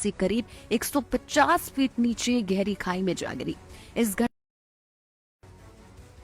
से करीब 150 फीट नीचे गहरी खाई में जा गिरी। इस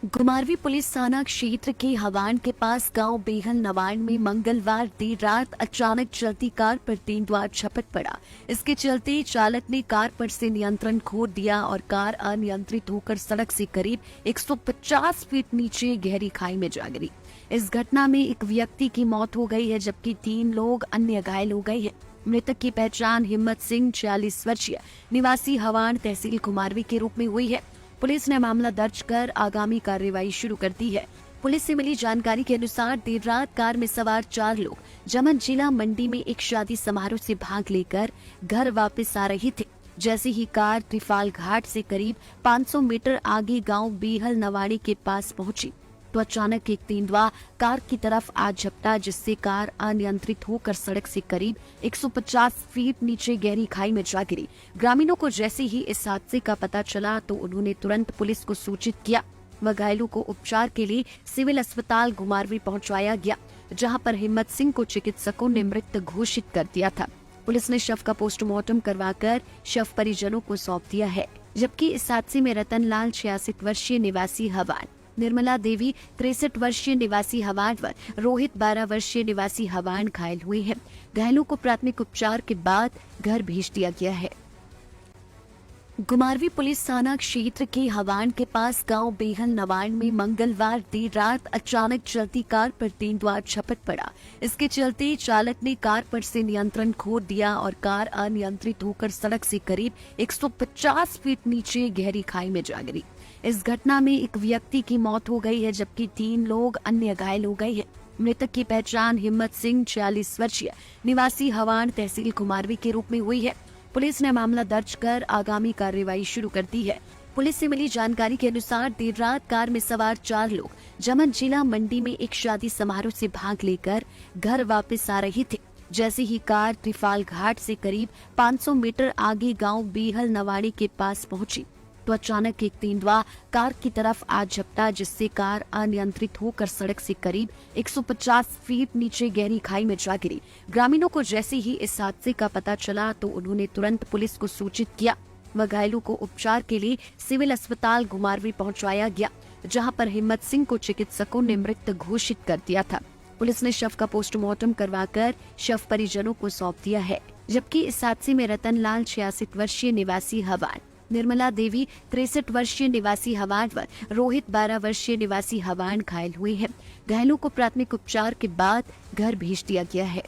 घुमारवी पुलिस थाना क्षेत्र के हवान के पास गांव बेहल नवान में मंगलवार देर रात अचानक चलती कार पर तीन द्वार झपट पड़ा। इसके चलते चालक ने कार पर से नियंत्रण खो दिया और कार अनियंत्रित होकर सड़क से करीब 150 फीट नीचे गहरी खाई में जा गिरी। इस घटना में एक व्यक्ति की मौत हो गई है, जबकि 3 लोग अन्य घायल हो गए हैं। मृतक की पहचान हिम्मत सिंह 40 वर्षीय निवासी हवान तहसील घुमारवी के रूप में हुई है। पुलिस ने मामला दर्ज कर आगामी कार्रवाई शुरू कर दी है। पुलिस से मिली जानकारी के अनुसार देर रात कार में सवार 4 लोग जमन जिला मंडी में एक शादी समारोह से भाग लेकर घर वापस आ रहे थे। जैसे ही कार त्रिफाल घाट से करीब 500 मीटर आगे गांव बेहल नवाड़ी के पास पहुंची तो अचानक एक तेंदुआ कार की तरफ आ झपटा, जिससे कार अनियंत्रित होकर सड़क से करीब 150 फीट नीचे गहरी खाई में जा गिरी। ग्रामीणों को जैसे ही इस हादसे का पता चला तो उन्होंने तुरंत पुलिस को सूचित किया व घायलों को उपचार के लिए सिविल अस्पताल घुमारवी पहुंचाया गया, जहां पर हिम्मत सिंह को चिकित्सकों ने मृत घोषित कर दिया था। पुलिस ने शव का पोस्टमार्टम करवाकर शव परिजनों को सौंप दिया है, जबकि इस हादसे में रतन लाल 86 वर्षीय निवासी हवान, निर्मला देवी 63 वर्षीय निवासी हवान व रोहित 12 वर्षीय निवासी हवान घायल हुए हैं। घायलों को प्राथमिक उपचार के बाद घर भेज दिया गया है। घुमारवी पुलिस थाना क्षेत्र के हवान के पास गांव बेहल नवान में मंगलवार देर रात अचानक चलती कार पर तीन द्वार झपट पड़ा। इसके चलते चालक ने कार पर से नियंत्रण खो दिया और कार अनियंत्रित होकर सड़क से करीब 150 फीट नीचे गहरी खाई में जा गिरी। इस घटना में एक व्यक्ति की मौत हो गई है, जबकि 3 लोग अन्य घायल हो गए हैं। मृतक की पहचान हिम्मत सिंह 40 वर्षीय निवासी हवान तहसील घुमारवी के रूप में हुई है। पुलिस ने मामला दर्ज कर आगामी कार्रवाई शुरू कर दी है। पुलिस से मिली जानकारी के अनुसार देर रात कार में सवार 4 लोग जमन जिला मंडी में एक शादी समारोह से भाग लेकर घर वापस आ रहे थे। जैसे ही कार त्रिफाल घाट से करीब 500 मीटर आगे गांव बेहल नवाड़ी के पास पहुंची तो अचानक एक तेंदुआ कार की तरफ आ झपटा, जिससे कार अनियंत्रित होकर सड़क से करीब 150 फीट नीचे गहरी खाई में जा गिरी। ग्रामीणों को जैसे ही इस हादसे का पता चला तो उन्होंने तुरंत पुलिस को सूचित किया व घायलों को उपचार के लिए सिविल अस्पताल घुमारवी पहुंचाया गया, जहां पर हिम्मत सिंह को चिकित्सकों ने मृत घोषित कर दिया था। पुलिस ने शव का पोस्टमार्टम करवाकर शव परिजनों को सौंप दिया है, जबकि इस हादसे में रतन लाल 86 वर्षीय निवासी हवान, निर्मला देवी 63 वर्षीय निवासी हवान व रोहित 12 वर्षीय निवासी हवान घायल हुए हैं। घायलों को प्राथमिक उपचार के बाद घर भेज दिया गया है।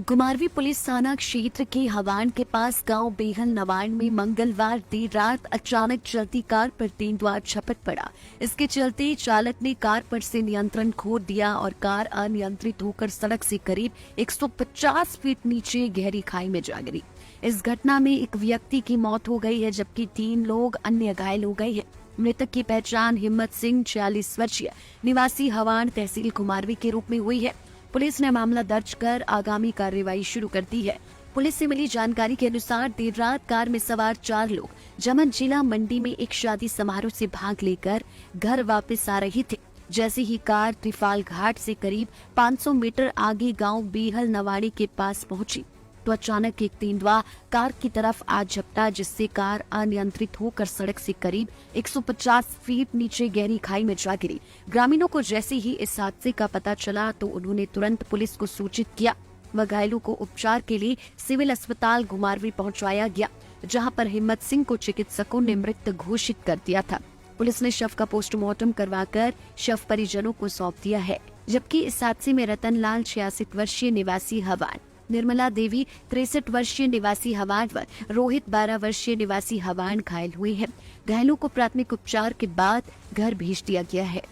घुमारवी पुलिस थाना क्षेत्र के हवान के पास गांव बेहल नवान में मंगलवार देर रात अचानक चलती कार पर तीन द्वार झपट पड़ा। इसके चलते चालक ने कार पर से नियंत्रण खो दिया और कार अनियंत्रित होकर सड़क से करीब 150 फीट नीचे गहरी खाई में जा गिरी। इस घटना में एक व्यक्ति की मौत हो गई है, जबकि 3 लोग अन्य घायल हो गए हैं। मृतक की पहचान हिम्मत सिंह 40 वर्षीय निवासी हवान तहसील घुमारवी के रूप में हुई है। पुलिस ने मामला दर्ज कर आगामी कार्रवाई शुरू कर दी है। पुलिस से मिली जानकारी के अनुसार देर रात कार में सवार 4 लोग जमन जिला मंडी में एक शादी समारोह से भाग लेकर घर वापस आ रहे थे। जैसे ही कार त्रिफाल घाट से करीब 500 मीटर आगे गांव बेहल नवाड़ी के पास पहुंची तो अचानक एक तेंदुआ कार की तरफ आ झपटा, जिससे कार अनियंत्रित होकर सड़क से करीब 150 फीट नीचे गहरी खाई में जा गिरी। ग्रामीणों को जैसे ही इस हादसे का पता चला तो उन्होंने तुरंत पुलिस को सूचित किया व घायलों को उपचार के लिए सिविल अस्पताल घुमारवी पहुंचाया गया, जहां पर हिम्मत सिंह को चिकित्सकों ने मृत घोषित कर दिया था। पुलिस ने शव का पोस्टमार्टम करवाकर शव परिजनों को सौंप दिया है, जबकि इस हादसे में रतन लाल 86 वर्षीय निवासी हवान, निर्मला देवी 63 वर्षीय निवासी हवान व रोहित 12 वर्षीय निवासी हवान घायल हुए हैं। घायलों को प्राथमिक उपचार के बाद घर भेज दिया गया है।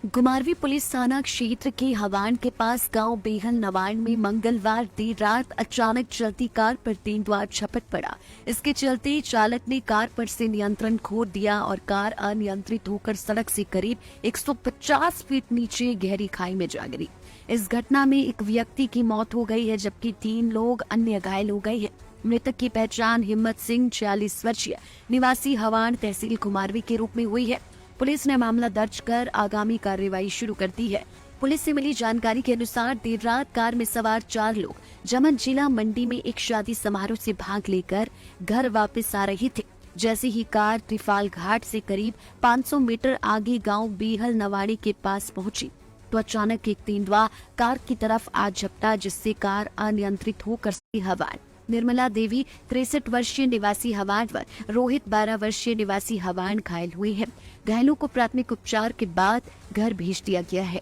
घुमारवी पुलिस थाना क्षेत्र के हवान के पास गांव बेहल नवान में मंगलवार देर रात अचानक चलती कार पर तीन द्वार झपट पड़ा। इसके चलते चालक ने कार पर से नियंत्रण खो दिया और कार अनियंत्रित होकर सड़क से करीब 150 फीट नीचे गहरी खाई में जा गिरी। इस घटना में एक व्यक्ति की मौत हो गई है, जबकि 3 लोग अन्य घायल हो गए हैं। मृतक की पहचान हिम्मत सिंह 40 वर्षीय निवासी हवान तहसील घुमारवी के रूप में हुई है। पुलिस ने मामला दर्ज कर आगामी कार्रवाई शुरू कर दी है। पुलिस से मिली जानकारी के अनुसार देर रात कार में सवार 4 लोग जमन जिला मंडी में एक शादी समारोह से भाग लेकर घर वापस आ रहे थे। जैसे ही कार त्रिफाल घाट से करीब 500 मीटर आगे गांव बीहल नवाड़ी के पास पहुंची तो अचानक एक तेंदुआ कार की तरफ आ झपटा, जिससे कार अनियंत्रित होकर हवान निर्मला देवी 63 वर्षीय निवासी हवान व रोहित 12 वर्षीय निवासी हवान घायल हुए हैं। घायलों को प्राथमिक उपचार के बाद घर भेज दिया गया है।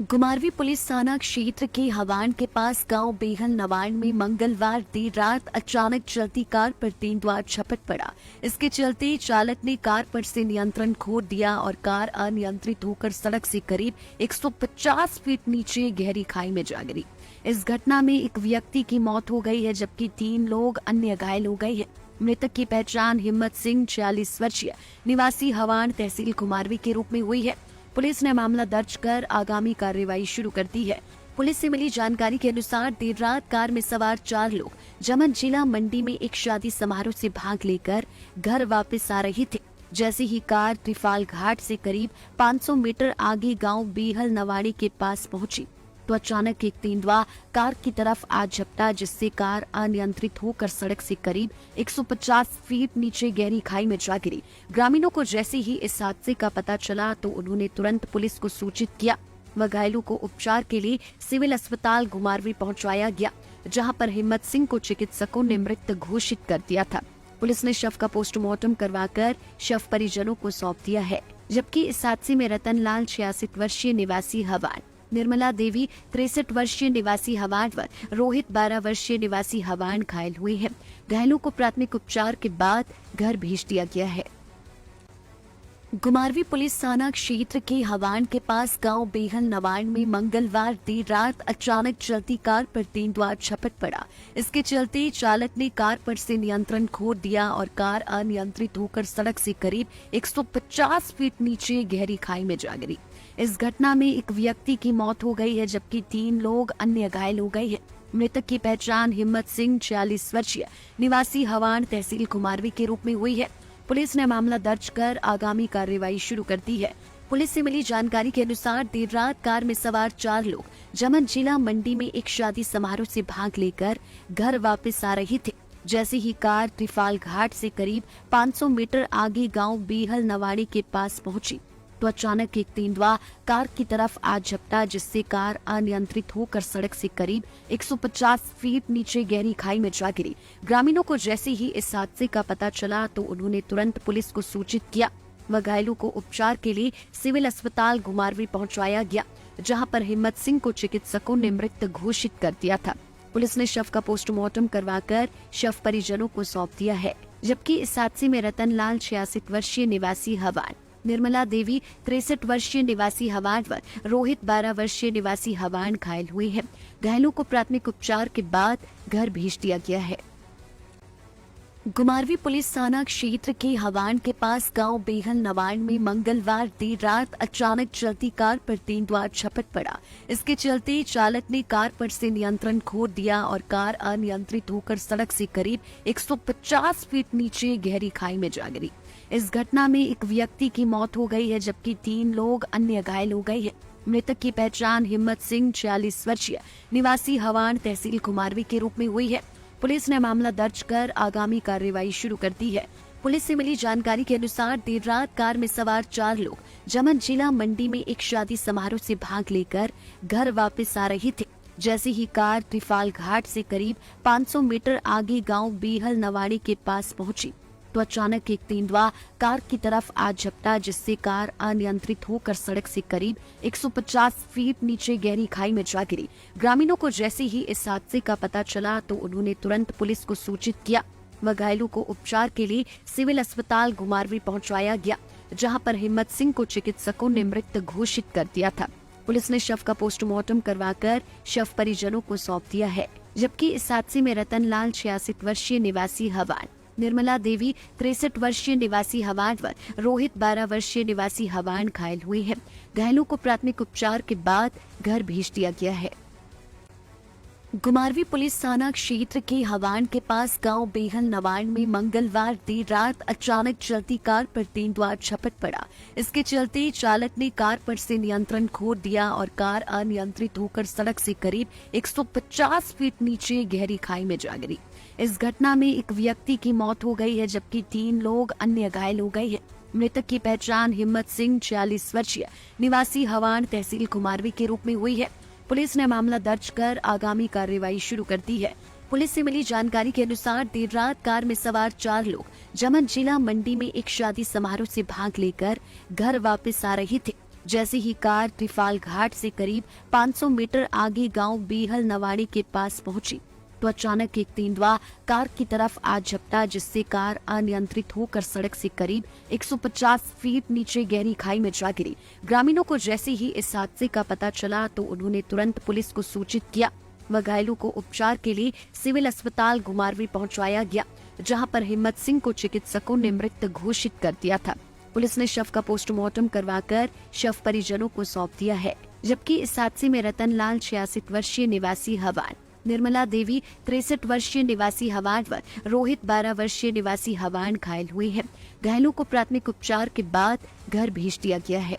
गुमारवी पुलिस थाना क्षेत्र के हवान के पास गांव बेहल नवाड़ में मंगलवार देर रात अचानक चलती कार पर तेंदुआ झपट पड़ा। इसके चलते चालक ने कार पर से नियंत्रण खो दिया और कार अनियंत्रित होकर सड़क से करीब 150 फीट नीचे गहरी खाई में जा गिरी। इस घटना में एक व्यक्ति की मौत हो गई है, जबकि 3 लोग अन्य घायल हो गए हैं। मृतक की पहचान हिम्मत सिंह 46 वर्षीय निवासी हवान तहसील कुमारवी के रूप में हुई है। पुलिस ने मामला दर्ज कर आगामी कार्रवाई शुरू कर दी है। पुलिस से मिली जानकारी के अनुसार देर रात कार में सवार 4 लोग जमन जिला मंडी में एक शादी समारोह से भाग लेकर घर वापस आ रहे थे। जैसे ही कार त्रिफाल घाट से करीब 500 मीटर आगे गांव बीहल नवाड़ी के पास पहुंची तो अचानक एक तेंदुआ कार की तरफ आ झपटा, जिससे कार अनियंत्रित होकर सड़क से करीब 150 फीट नीचे गहरी खाई में जा गिरी। ग्रामीणों को जैसे ही इस हादसे का पता चला तो उन्होंने तुरंत पुलिस को सूचित किया व घायलों को उपचार के लिए सिविल अस्पताल गुमारवी पहुंचाया गया, जहां पर हिम्मत सिंह को चिकित्सकों ने मृत घोषित कर दिया था। पुलिस ने शव का पोस्टमार्टम करवाकर शव परिजनों को सौंप दिया है, जबकि इस हादसे में रतन लाल 66 वर्षीय निवासी हवान, निर्मला देवी 63 वर्षीय निवासी हवान व रोहित 12 वर्षीय निवासी हवान घायल हुए हैं। घायलों को प्राथमिक उपचार के बाद घर भेज दिया गया है। गुमारवी पुलिस थाना क्षेत्र के हवान के पास गांव बेहल नवाड़ में मंगलवार देर रात अचानक चलती कार पर तेंदुआ झपट पड़ा। इसके चलते चालक ने कार पर से नियंत्रण खो दिया और कार अनियंत्रित होकर सड़क से करीब 150 फीट नीचे गहरी खाई में जा गिरी। इस घटना में एक व्यक्ति की मौत हो गई है, जबकि 3 लोग अन्य घायल हो गए हैं। मृतक की पहचान हिम्मत सिंह 46 वर्षीय निवासी हवान तहसील कुमारवी के रूप में हुई है। पुलिस ने मामला दर्ज कर आगामी कार्रवाई शुरू कर दी है। पुलिस से मिली जानकारी के अनुसार देर रात कार में सवार 4 लोग जमन जिला मंडी में एक शादी समारोह से भाग लेकर घर वापस आ रहे थे। जैसे ही कार त्रिफाल घाट से करीब 500 मीटर आगे गांव बीहल नवाड़ी के पास पहुंची तो अचानक एक तेंदुआ कार की तरफ आ झपटा, जिससे कार अनियंत्रित होकर सड़क से करीब 150 फीट नीचे गहरी खाई में जा गिरी। ग्रामीणों को जैसे ही इस हादसे का पता चला तो उन्होंने तुरंत पुलिस को सूचित किया व घायलों को उपचार के लिए सिविल अस्पताल गुमारवी पहुंचाया गया, जहां पर हिम्मत सिंह को चिकित्सकों ने मृत घोषित कर दिया था। पुलिस ने शव का पोस्टमार्टम करवाकर शव परिजनों को सौंप दिया है, जबकि इस हादसे में रतन लाल 66 वर्षीय निवासी हवान, निर्मला देवी 63 वर्षीय निवासी हवान व रोहित 12 वर्षीय निवासी हवान घायल हुए हैं। घायलों को प्राथमिक उपचार के बाद घर भेज दिया गया है। गुमारवी पुलिस थाना क्षेत्र के हवान के पास गांव बेहल नवाड़ में मंगलवार देर रात अचानक चलती कार पर तेंदुआ झपट पड़ा। इसके चलते चालक ने कार पर से नियंत्रण खो दिया और कार अनियंत्रित होकर सड़क से करीब 150 फीट नीचे गहरी खाई में जा गिरी। इस घटना में एक व्यक्ति की मौत हो गई है, जबकि 3 लोग अन्य घायल हो गए हैं। मृतक की पहचान हिम्मत सिंह 46 वर्षीय निवासी हवान तहसील कुमारवी के रूप में हुई है। पुलिस ने मामला दर्ज कर आगामी कार्रवाई शुरू कर दी है। पुलिस से मिली जानकारी के अनुसार देर रात कार में सवार 4 लोग जमन जिला मंडी में एक शादी समारोह से भाग लेकर घर वापस आ रहे थे। जैसे ही कार त्रिफाल घाट से करीब 500 मीटर आगे गांव बीहल नवाड़ी के पास पहुंची तो अचानक एक तेंदुआ कार की तरफ आ झपटा, जिससे कार अनियंत्रित होकर सड़क से करीब 150 फीट नीचे गहरी खाई में जा गिरी। ग्रामीणों को जैसे ही इस हादसे का पता चला तो उन्होंने तुरंत पुलिस को सूचित किया व घायलों को उपचार के लिए सिविल अस्पताल गुमारवी पहुंचाया गया, जहां पर हिम्मत सिंह को चिकित्सकों ने मृत घोषित कर दिया था। पुलिस ने शव का पोस्टमार्टम करवाकर शव परिजनों को सौंप दिया है, जबकि इस हादसे में रतन लाल 66 वर्षीय निवासी हवान, निर्मला देवी 63 वर्षीय निवासी हवान व रोहित 12 वर्षीय निवासी हवान घायल हुए हैं। घायलों को प्राथमिक उपचार के बाद घर भेज दिया गया है। गुमारवी पुलिस थाना क्षेत्र के हवान के पास गांव बेहल नवान में मंगलवार देर रात अचानक चलती कार पर तेंदुआ झपट पड़ा। इसके चलते चालक ने कार पर से नियंत्रण खो दिया और कार अनियंत्रित होकर सड़क से करीब 150 फीट नीचे गहरी खाई में जा गिरी। इस घटना में एक व्यक्ति की मौत हो गई है, जबकि 3 लोग अन्य घायल हो गए हैं। मृतक की पहचान हिम्मत सिंह 46 वर्षीय निवासी हवान तहसील कुमारवी के रूप में हुई है। पुलिस ने मामला दर्ज कर आगामी कार्रवाई शुरू कर दी है। पुलिस से मिली जानकारी के अनुसार देर रात कार में सवार 4 लोग जमन जिला मंडी में एक शादी समारोह से भाग लेकर घर वापस आ रहे थे। जैसे ही कार त्रिफाल घाट से करीब 500 मीटर आगे गांव बेहल नवाड़ी के पास पहुंची तो अचानक एक तेंदुआ कार की तरफ आ झपटा, जिससे कार अनियंत्रित होकर सड़क से करीब 150 फीट नीचे गहरी खाई में जा गिरी। ग्रामीणों को जैसे ही इस हादसे का पता चला तो उन्होंने तुरंत पुलिस को सूचित किया व घायलों को उपचार के लिए सिविल अस्पताल गुमारवी पहुंचाया गया, जहां पर हिम्मत सिंह को चिकित्सकों ने मृत घोषित कर दिया था। पुलिस ने शव का पोस्टमार्टम करवाकर शव परिजनों को सौंप दिया है, जबकि इस हादसे में रतन लाल 66 वर्षीय निवासी हवान, निर्मला देवी 63 वर्षीय निवासी हवान व रोहित 12 वर्षीय निवासी हवान घायल हुए हैं। घायलों को प्राथमिक उपचार के बाद घर भेज दिया गया है।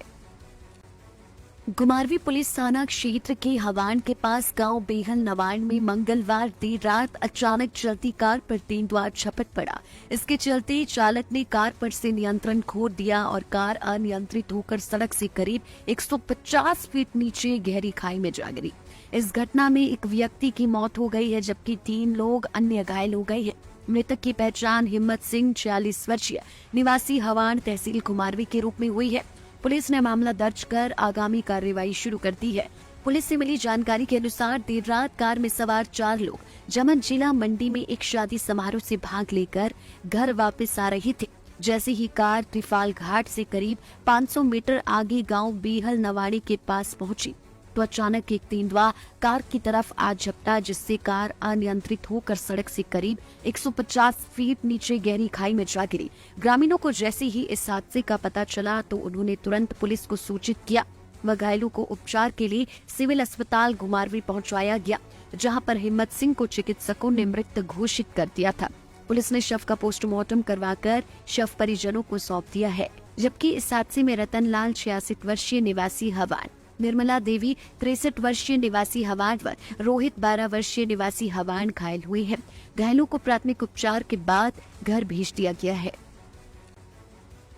गुमारवी पुलिस थाना क्षेत्र के हवान के पास गांव बेहल नवान में मंगलवार देर रात अचानक चलती कार पर तेंदुआ झपट पड़ा। इसके चलते चालक ने कार पर से नियंत्रण खो दिया और कार अनियंत्रित होकर सड़क से करीब 150 फीट नीचे गहरी खाई में जा गिरी। इस घटना में एक व्यक्ति की मौत हो गई है, जबकि 3 लोग अन्य घायल हो गए हैं। मृतक की पहचान हिम्मत सिंह 46 वर्षीय निवासी हवान तहसील कुमारवी के रूप में हुई है। पुलिस ने मामला दर्ज कर आगामी कार्रवाई शुरू कर दी है। पुलिस से मिली जानकारी के अनुसार देर रात कार में सवार 4 लोग जमन जिला मंडी में एक शादी समारोह से भाग लेकर घर वापस आ रहे थे। जैसे ही कार त्रिफाल घाट से करीब 500 मीटर आगे गांव बेहल नवाड़ी के पास पहुंची तो अचानक एक तेंदुआ कार की तरफ आ झपटा, जिससे कार अनियंत्रित होकर सड़क से करीब 150 फीट नीचे गहरी खाई में जा गिरी। ग्रामीणों को जैसे ही इस हादसे का पता चला तो उन्होंने तुरंत पुलिस को सूचित किया व घायलों को उपचार के लिए सिविल अस्पताल गुमारवी पहुंचाया गया, जहां पर हिम्मत सिंह को चिकित्सकों ने मृत घोषित कर दिया था। पुलिस ने शव का पोस्टमार्टम करवाकर शव परिजनों को सौंप दिया है, जबकि इस हादसे में रतन लाल 66 वर्षीय निवासी हवान, निर्मला देवी 63 वर्षीय निवासी हवान व रोहित 12 वर्षीय निवासी हवान घायल हुए हैं। घायलों को प्राथमिक उपचार के बाद घर भेज दिया गया है।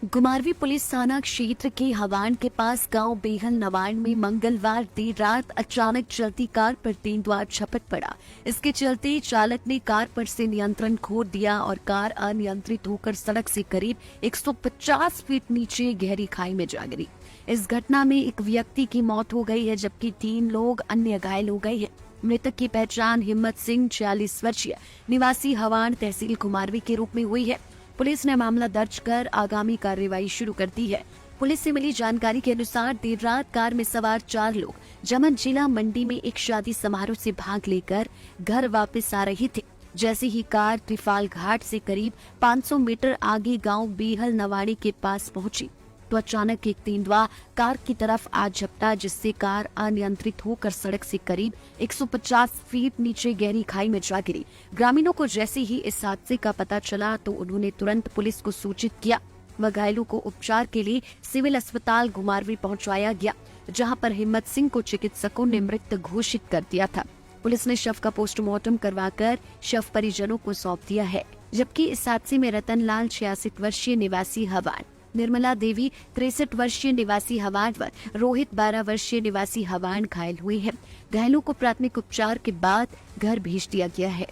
गुमारवी पुलिस थाना क्षेत्र के हवान के पास गांव बेहल नवान में मंगलवार देर रात अचानक चलती कार पर तेंदुआ झपट पड़ा। इसके चलते चालक ने कार पर से नियंत्रण खो दिया और कार अनियंत्रित होकर सड़क से करीब 150 फीट नीचे गहरी खाई में जा गिरी। इस घटना में एक व्यक्ति की मौत हो गई है, जबकि 3 लोग अन्य घायल हो गए हैं। मृतक की पहचान हिम्मत सिंह 46 वर्षीय निवासी हवान तहसील कुमारवी के रूप में हुई है। पुलिस ने मामला दर्ज कर आगामी कार्रवाई शुरू कर दी है। पुलिस से मिली जानकारी के अनुसार देर रात कार में सवार 4 लोग जमन जिला मंडी में एक शादी समारोह से भाग लेकर घर वापस आ रहे थे। जैसे ही कार त्रिफाल घाट से करीब 500 मीटर आगे गांव बेहल नवाड़ी के पास पहुंची तो अचानक एक तेंदुआ कार की तरफ आ झपटा, जिससे कार अनियंत्रित होकर सड़क से करीब 150 फीट नीचे गहरी खाई में जा गिरी। ग्रामीणों को जैसे ही इस हादसे का पता चला तो उन्होंने तुरंत पुलिस को सूचित किया व घायलों को उपचार के लिए सिविल अस्पताल गुमारवी पहुंचाया गया, जहां पर हिम्मत सिंह को चिकित्सकों ने मृत घोषित कर दिया था। पुलिस ने शव का पोस्टमार्टम करवाकर शव परिजनों को सौंप दिया है, जबकि इस हादसे में रतन लाल 66 वर्षीय निवासी हवान, निर्मला देवी 63 वर्षीय निवासी हवान व रोहित 12 वर्षीय निवासी हवान घायल हुए हैं। घायलों को प्राथमिक उपचार के बाद घर भेज दिया गया है।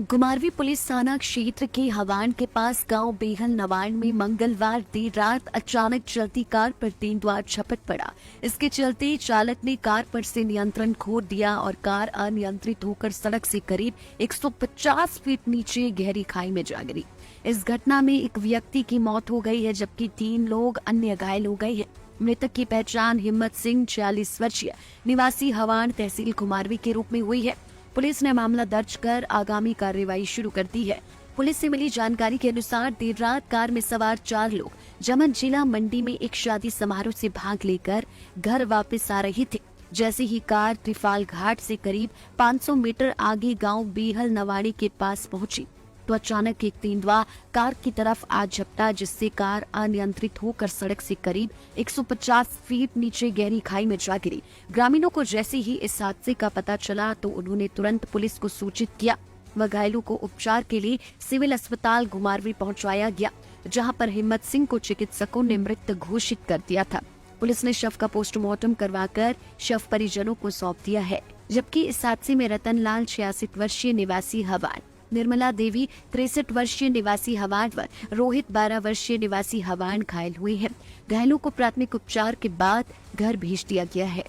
गुमारवी पुलिस थाना क्षेत्र के हवान के पास गांव बेहल नवान में मंगलवार देर रात अचानक चलती कार पर तेंदुआ झपट पड़ा। इसके चलते चालक ने कार पर से नियंत्रण खो दिया और कार अनियंत्रित होकर सड़क से करीब 150 फीट नीचे गहरी खाई में जा गिरी। इस घटना में एक व्यक्ति की मौत हो गई है, जबकि 3 लोग अन्य घायल हो गए हैं। मृतक की पहचान हिम्मत सिंह 46 वर्षीय निवासी हवान तहसील कुमारवी के रूप में हुई है। पुलिस ने मामला दर्ज कर आगामी कार्रवाई शुरू कर दी है। पुलिस से मिली जानकारी के अनुसार देर रात कार में सवार 4 लोग जमन जिला मंडी में एक शादी समारोह से भाग लेकर घर वापस आ रहे थे। जैसे ही कार त्रिफाल घाट से करीब 500 मीटर आगे गांव बेहल नवाड़ी के पास पहुंची तो अचानक एक तेंदुआ कार की तरफ आ झपटा, जिससे कार अनियंत्रित होकर सड़क से करीब 150 फीट नीचे गहरी खाई में जा गिरी। ग्रामीणों को जैसे ही इस हादसे का पता चला तो उन्होंने तुरंत पुलिस को सूचित किया व घायलों को उपचार के लिए सिविल अस्पताल घुमारवी पहुंचाया गया, जहां पर हिम्मत सिंह को चिकित्सकों ने मृत घोषित कर दिया था। पुलिस ने शव का पोस्टमार्टम करवाकर शव परिजनों को सौंप दिया है, जबकि इस हादसे में रतन लाल 66 वर्षीय निवासी हवान, निर्मला देवी 63 वर्षीय निवासी हवान व रोहित 12 वर्षीय निवासी हवान घायल हुए हैं। घायलों को प्राथमिक उपचार के बाद घर भेज दिया गया है।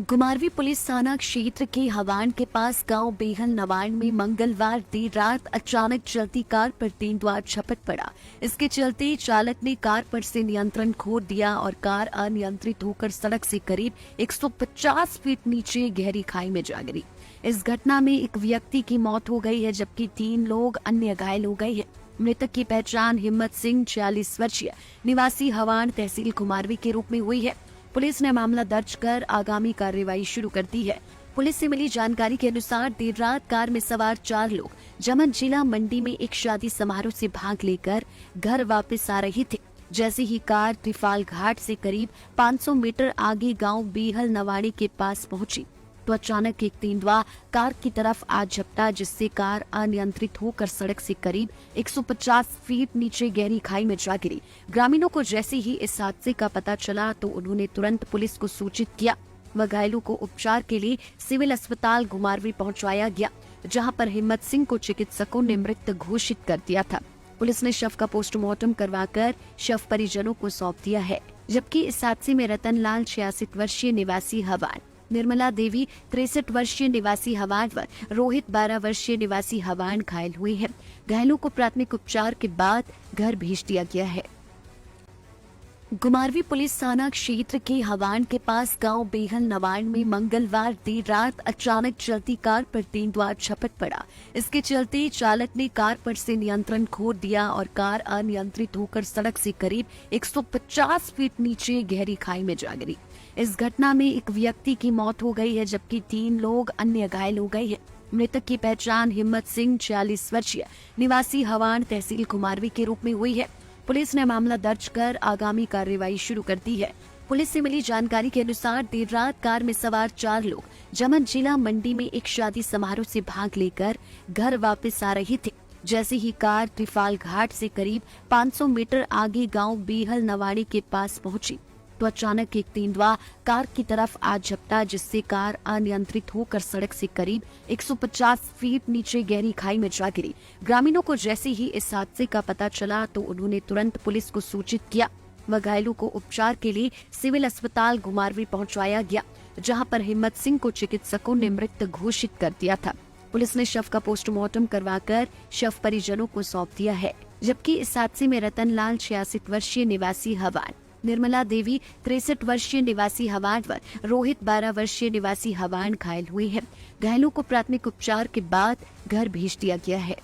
घुमारवी पुलिस थाना क्षेत्र के हवान के पास गांव बेहल नवाड़ में मंगलवार देर रात अचानक चलती कार पर तेंदुआ झपट पड़ा। इसके चलते चालक ने कार पर से नियंत्रण खो दिया और कार अनियंत्रित होकर सड़क से करीब 150 फीट नीचे गहरी खाई में जा गिरी। इस घटना में एक व्यक्ति की मौत हो गई है, जबकि 3 लोग अन्य घायल हो गए हैं। मृतक की पहचान हिम्मत सिंह 46 वर्षीय निवासी हवान तहसील घुमारवी के रूप में हुई है। पुलिस ने मामला दर्ज कर आगामी कार्रवाई शुरू कर दी है। पुलिस से मिली जानकारी के अनुसार देर रात कार में सवार 4 लोग जमन जिला मंडी में एक शादी समारोह से भाग लेकर घर वापस आ रहे थे। जैसे ही कार त्रिफाल घाट से करीब 500 मीटर आगे गांव बेहल नवाड़ी के पास पहुंची तो अचानक एक तेंदुआ कार की तरफ आ झपटा, जिससे कार अनियंत्रित होकर सड़क से करीब 150 फीट नीचे गहरी खाई में जा गिरी। ग्रामीणों को जैसे ही इस हादसे का पता चला तो उन्होंने तुरंत पुलिस को सूचित किया व घायलों को उपचार के लिए सिविल अस्पताल घुमारवी पहुंचाया गया, जहां पर हिम्मत सिंह को चिकित्सकों ने मृत घोषित कर दिया था। पुलिस ने शव का पोस्टमार्टम करवाकर शव परिजनों को सौंप दिया है, जबकि इस हादसे में रतन लाल 66 वर्षीय निवासी हवान, निर्मला देवी 63 वर्षीय निवासी हवान व रोहित 12 वर्षीय निवासी हवान घायल हुए हैं। घायलों को प्राथमिक उपचार के बाद घर भेज दिया गया है। घुमारवी पुलिस थाना क्षेत्र के हवान के पास गांव बेहल नवाड़ में मंगलवार देर रात अचानक चलती कार पर तेंदुआ झपट पड़ा। इसके चलते चालक ने कार पर से नियंत्रण खो दिया और कार अनियंत्रित होकर सड़क से करीब 150 फीट नीचे गहरी खाई में जा गिरी। इस घटना में एक व्यक्ति की मौत हो गई है, जबकि 3 लोग अन्य घायल हो गए हैं। मृतक की पहचान हिम्मत सिंह 46 वर्षीय निवासी हवान तहसील घुमारवी के रूप में हुई है। पुलिस ने मामला दर्ज कर आगामी कार्रवाई शुरू कर दी है। पुलिस से मिली जानकारी के अनुसार देर रात कार में सवार 4 लोग जमन जिला मंडी में एक शादी समारोह से भाग लेकर घर वापस आ रहे थे। जैसे ही कार त्रिफाल घाट से करीब 500 मीटर आगे गांव बेहल नवाड़ी के पास पहुंची तो अचानक एक तेंदुआ कार की तरफ आ झपटा, जिससे कार अनियंत्रित होकर सड़क से करीब 150 फीट नीचे गहरी खाई में जा गिरी। ग्रामीणों को जैसे ही इस हादसे का पता चला तो उन्होंने तुरंत पुलिस को सूचित किया व घायलों को उपचार के लिए सिविल अस्पताल घुमारवी पहुंचाया गया, जहां पर हिम्मत सिंह को चिकित्सकों ने मृत घोषित कर दिया था। पुलिस ने शव का पोस्टमार्टम करवाकर शव परिजनों को सौंप दिया है, जबकि इस हादसे में रतन लाल 66 वर्षीय निवासी हवान, निर्मला देवी 63 वर्षीय निवासी हवान व रोहित 12 वर्षीय निवासी हवान घायल हुए हैं। घायलों को प्राथमिक उपचार के बाद घर भेज दिया गया है।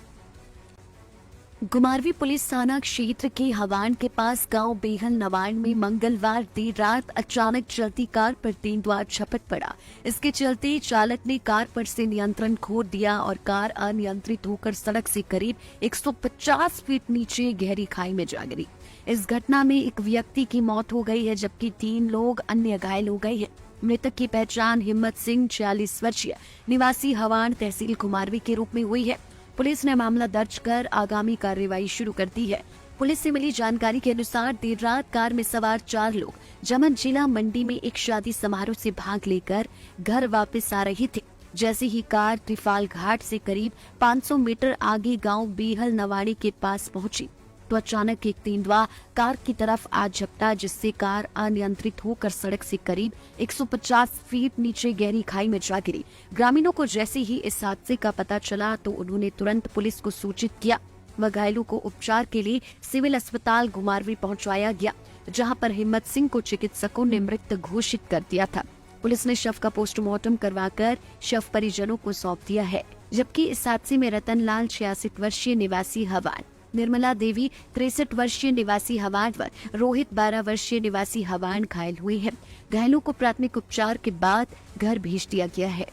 घुमारवी पुलिस थाना क्षेत्र के हवान के पास गांव बेहल नवाड़ में मंगलवार देर रात अचानक चलती कार पर तेंदुआ झपट पड़ा। इसके चलते चालक ने कार पर से नियंत्रण खो दिया और कार अनियंत्रित होकर सड़क से करीब 150 फीट नीचे गहरी खाई में जा गिरी। इस घटना में एक व्यक्ति की मौत हो गई है, जबकि 3 लोग अन्य घायल हो गए हैं। मृतक की पहचान हिम्मत सिंह 46 वर्षीय निवासी हवान तहसील घुमारवी के रूप में हुई है। पुलिस ने मामला दर्ज कर आगामी कार्रवाई शुरू कर दी है। पुलिस से मिली जानकारी के अनुसार देर रात कार में सवार 4 लोग जमन जिला मंडी में एक शादी समारोह से भाग लेकर घर वापस आ रहे थे। जैसे ही कार त्रिफाल घाट से करीब 500 मीटर आगे गांव बेहल नवाड़ी के पास पहुंची तो अचानक एक तेंदुआ कार की तरफ आ झपटा, जिससे कार अनियंत्रित होकर सड़क से करीब 150 फीट नीचे गहरी खाई में जा गिरी। ग्रामीणों को जैसे ही इस हादसे का पता चला तो उन्होंने तुरंत पुलिस को सूचित किया व घायलों को उपचार के लिए सिविल अस्पताल घुमारवी पहुंचाया गया, जहां पर हिम्मत सिंह को चिकित्सकों ने मृत घोषित कर दिया था। पुलिस ने शव का पोस्टमार्टम करवाकर शव परिजनों को सौंप दिया है, जबकि इस हादसे में रतन लाल 66 वर्षीय निवासी हवान, निर्मला देवी 63 वर्षीय निवासी हवान व रोहित 12 वर्षीय निवासी हवान घायल हुए हैं। घायलों को प्राथमिक उपचार के बाद घर भेज दिया गया है।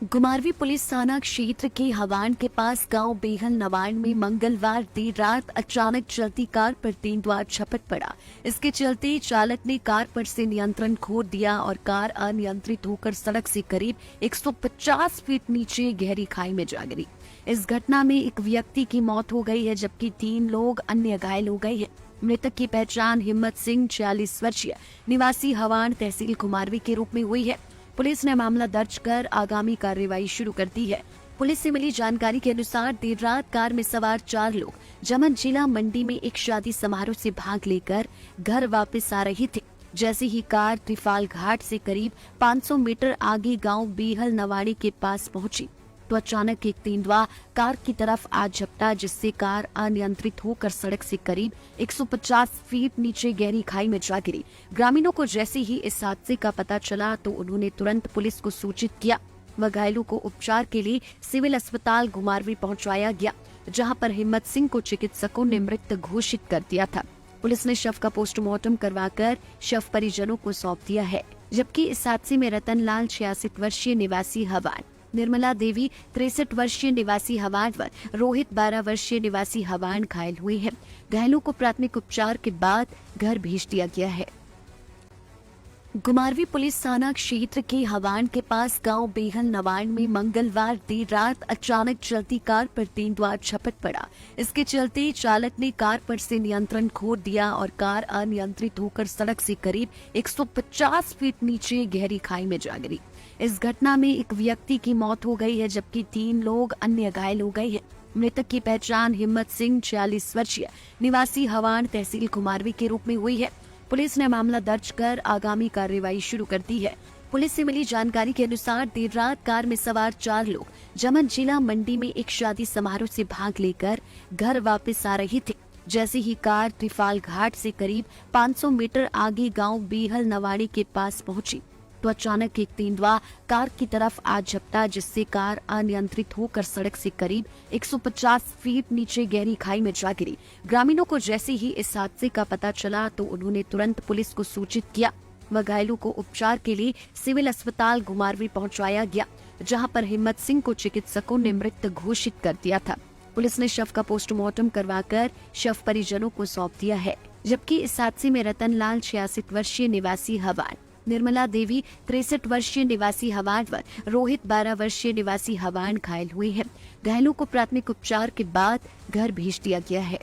गुमारवी पुलिस थाना क्षेत्र के हवान के पास गांव बेहल नवान में मंगलवार देर रात अचानक चलती कार पर तेंदुआ झपट पड़ा। इसके चलते चालक ने कार पर से नियंत्रण खो दिया और कार अनियंत्रित होकर सड़क से करीब 150 फीट नीचे गहरी खाई में जा गिरी। इस घटना में एक व्यक्ति की मौत हो गई है, जबकि 3 लोग अन्य घायल हो गए हैं। मृतक की पहचान हिम्मत सिंह 46 वर्षीय निवासी हवान तहसील गुमारवी के रूप में हुई है। पुलिस ने मामला दर्ज कर आगामी कार्रवाई शुरू कर दी है। पुलिस से मिली जानकारी के अनुसार देर रात कार में सवार 4 लोग जमन जिला मंडी में एक शादी समारोह से भाग लेकर घर वापस आ रहे थे। जैसे ही कार त्रिफाल घाट से करीब 500 मीटर आगे गांव बेहल नवाड़ी के पास पहुंची तो अचानक एक तेंदुआ कार की तरफ आ झपटा, जिससे कार अनियंत्रित होकर सड़क से करीब 150 फीट नीचे गहरी खाई में जा गिरी। ग्रामीणों को जैसे ही इस हादसे का पता चला तो उन्होंने तुरंत पुलिस को सूचित किया व घायलों को उपचार के लिए सिविल अस्पताल गुमारवी पहुंचाया गया, जहां पर हिम्मत सिंह को चिकित्सकों ने मृत घोषित कर दिया था। पुलिस ने शव का पोस्टमार्टम करवाकर शव परिजनों को सौंप दिया है, जबकि इस हादसे में रतन लाल 66 वर्षीय निवासी हवान, निर्मला देवी 63 वर्षीय निवासी हवान व रोहित 12 वर्षीय निवासी हवान घायल हुए हैं। घायलों को प्राथमिक उपचार के बाद घर भेज दिया गया है। गुमारवी पुलिस थाना क्षेत्र के हवान के पास गांव बेहल नवान में मंगलवार देर रात अचानक चलती कार पर तेंदुआ झपट पड़ा। इसके चलते चालक ने कार पर से नियंत्रण खो दिया और कार अनियंत्रित होकर सड़क से करीब 150 फीट नीचे गहरी खाई में जा गिरी। इस घटना में एक व्यक्ति की मौत हो गई है, जबकि 3 लोग अन्य घायल हो गए हैं। मृतक की पहचान हिम्मत सिंह 46 वर्षीय निवासी हवान तहसील गुमारवी के रूप में हुई है। पुलिस ने मामला दर्ज कर आगामी कार्रवाई शुरू कर दी है। पुलिस से मिली जानकारी के अनुसार देर रात कार में सवार 4 लोग जमन जिला मंडी में एक शादी समारोह से भाग लेकर घर वापस आ रहे थे। जैसे ही कार त्रिफाल घाट से करीब 500 मीटर आगे गांव बेहल नवाड़ी के पास पहुंची तो अचानक एक तेंदुआ कार की तरफ आ झपटा, जिससे कार अनियंत्रित होकर सड़क से करीब 150 फीट नीचे गहरी खाई में जा गिरी। ग्रामीणों को जैसे ही इस हादसे का पता चला तो उन्होंने तुरंत पुलिस को सूचित किया व घायलों को उपचार के लिए सिविल अस्पताल गुमारवी पहुंचाया गया, जहां पर हिम्मत सिंह को चिकित्सकों ने मृत घोषित कर दिया था। पुलिस ने शव का पोस्टमार्टम करवाकर शव परिजनों को सौंप दिया है, जबकि इस हादसे में रतन लाल 66 वर्षीय निवासी हवान, निर्मला देवी 63 वर्षीय निवासी हवान व रोहित 12 वर्षीय निवासी हवान घायल हुए हैं। घायलों को प्राथमिक उपचार के बाद घर भेज दिया गया है।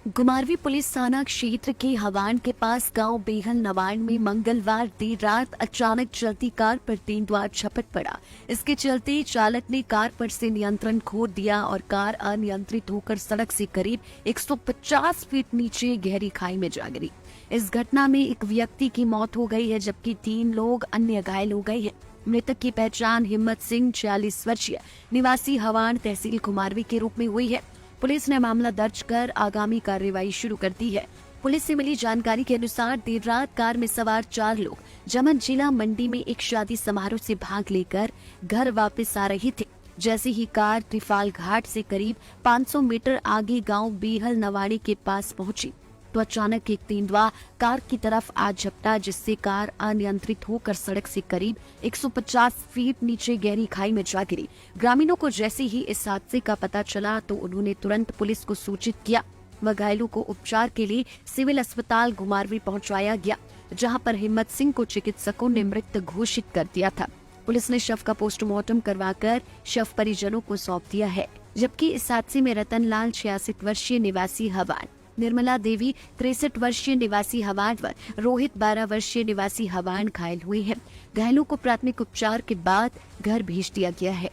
गुमारवी पुलिस थाना क्षेत्र के हवान के पास गांव बेहल नवान में मंगलवार देर रात अचानक चलती कार पर तेंदुआ झपट पड़ा। इसके चलते चालक ने कार पर से नियंत्रण खो दिया और कार अनियंत्रित होकर सड़क से करीब 150 फीट नीचे गहरी खाई में जा गिरी। इस घटना में एक व्यक्ति की मौत हो गई है, जबकि 3 लोग अन्य घायल हो गए हैं। मृतक की पहचान हिम्मत सिंह 46 वर्षीय निवासी हवान तहसील गुमारवी के रूप में हुई है। पुलिस ने मामला दर्ज कर आगामी कार्रवाई शुरू कर दी है। पुलिस से मिली जानकारी के अनुसार देर रात कार में सवार 4 लोग जमन जिला मंडी में एक शादी समारोह से भाग लेकर घर वापस आ रहे थे। जैसे ही कार त्रिफाल घाट से करीब 500 मीटर आगे गांव बेहल नवाड़ी के पास पहुंची तो अचानक एक तेंदुआ कार की तरफ आ झपटा, जिससे कार अनियंत्रित होकर सड़क से करीब 150 फीट नीचे गहरी खाई में जा गिरी। ग्रामीणों को जैसे ही इस हादसे का पता चला तो उन्होंने तुरंत पुलिस को सूचित किया व घायलों को उपचार के लिए सिविल अस्पताल गुमारवी पहुंचाया गया, जहां पर हिम्मत सिंह को चिकित्सकों ने मृत घोषित कर दिया था। पुलिस ने शव का पोस्टमार्टम करवाकर शव परिजनों को सौंप दिया है, जबकि इस हादसे में रतन लाल 66 वर्षीय निवासी हवान, निर्मला देवी 63 वर्षीय निवासी हवान व रोहित 12 वर्षीय निवासी हवान घायल हुए हैं। घायलों को प्राथमिक उपचार के बाद घर भेज दिया गया है।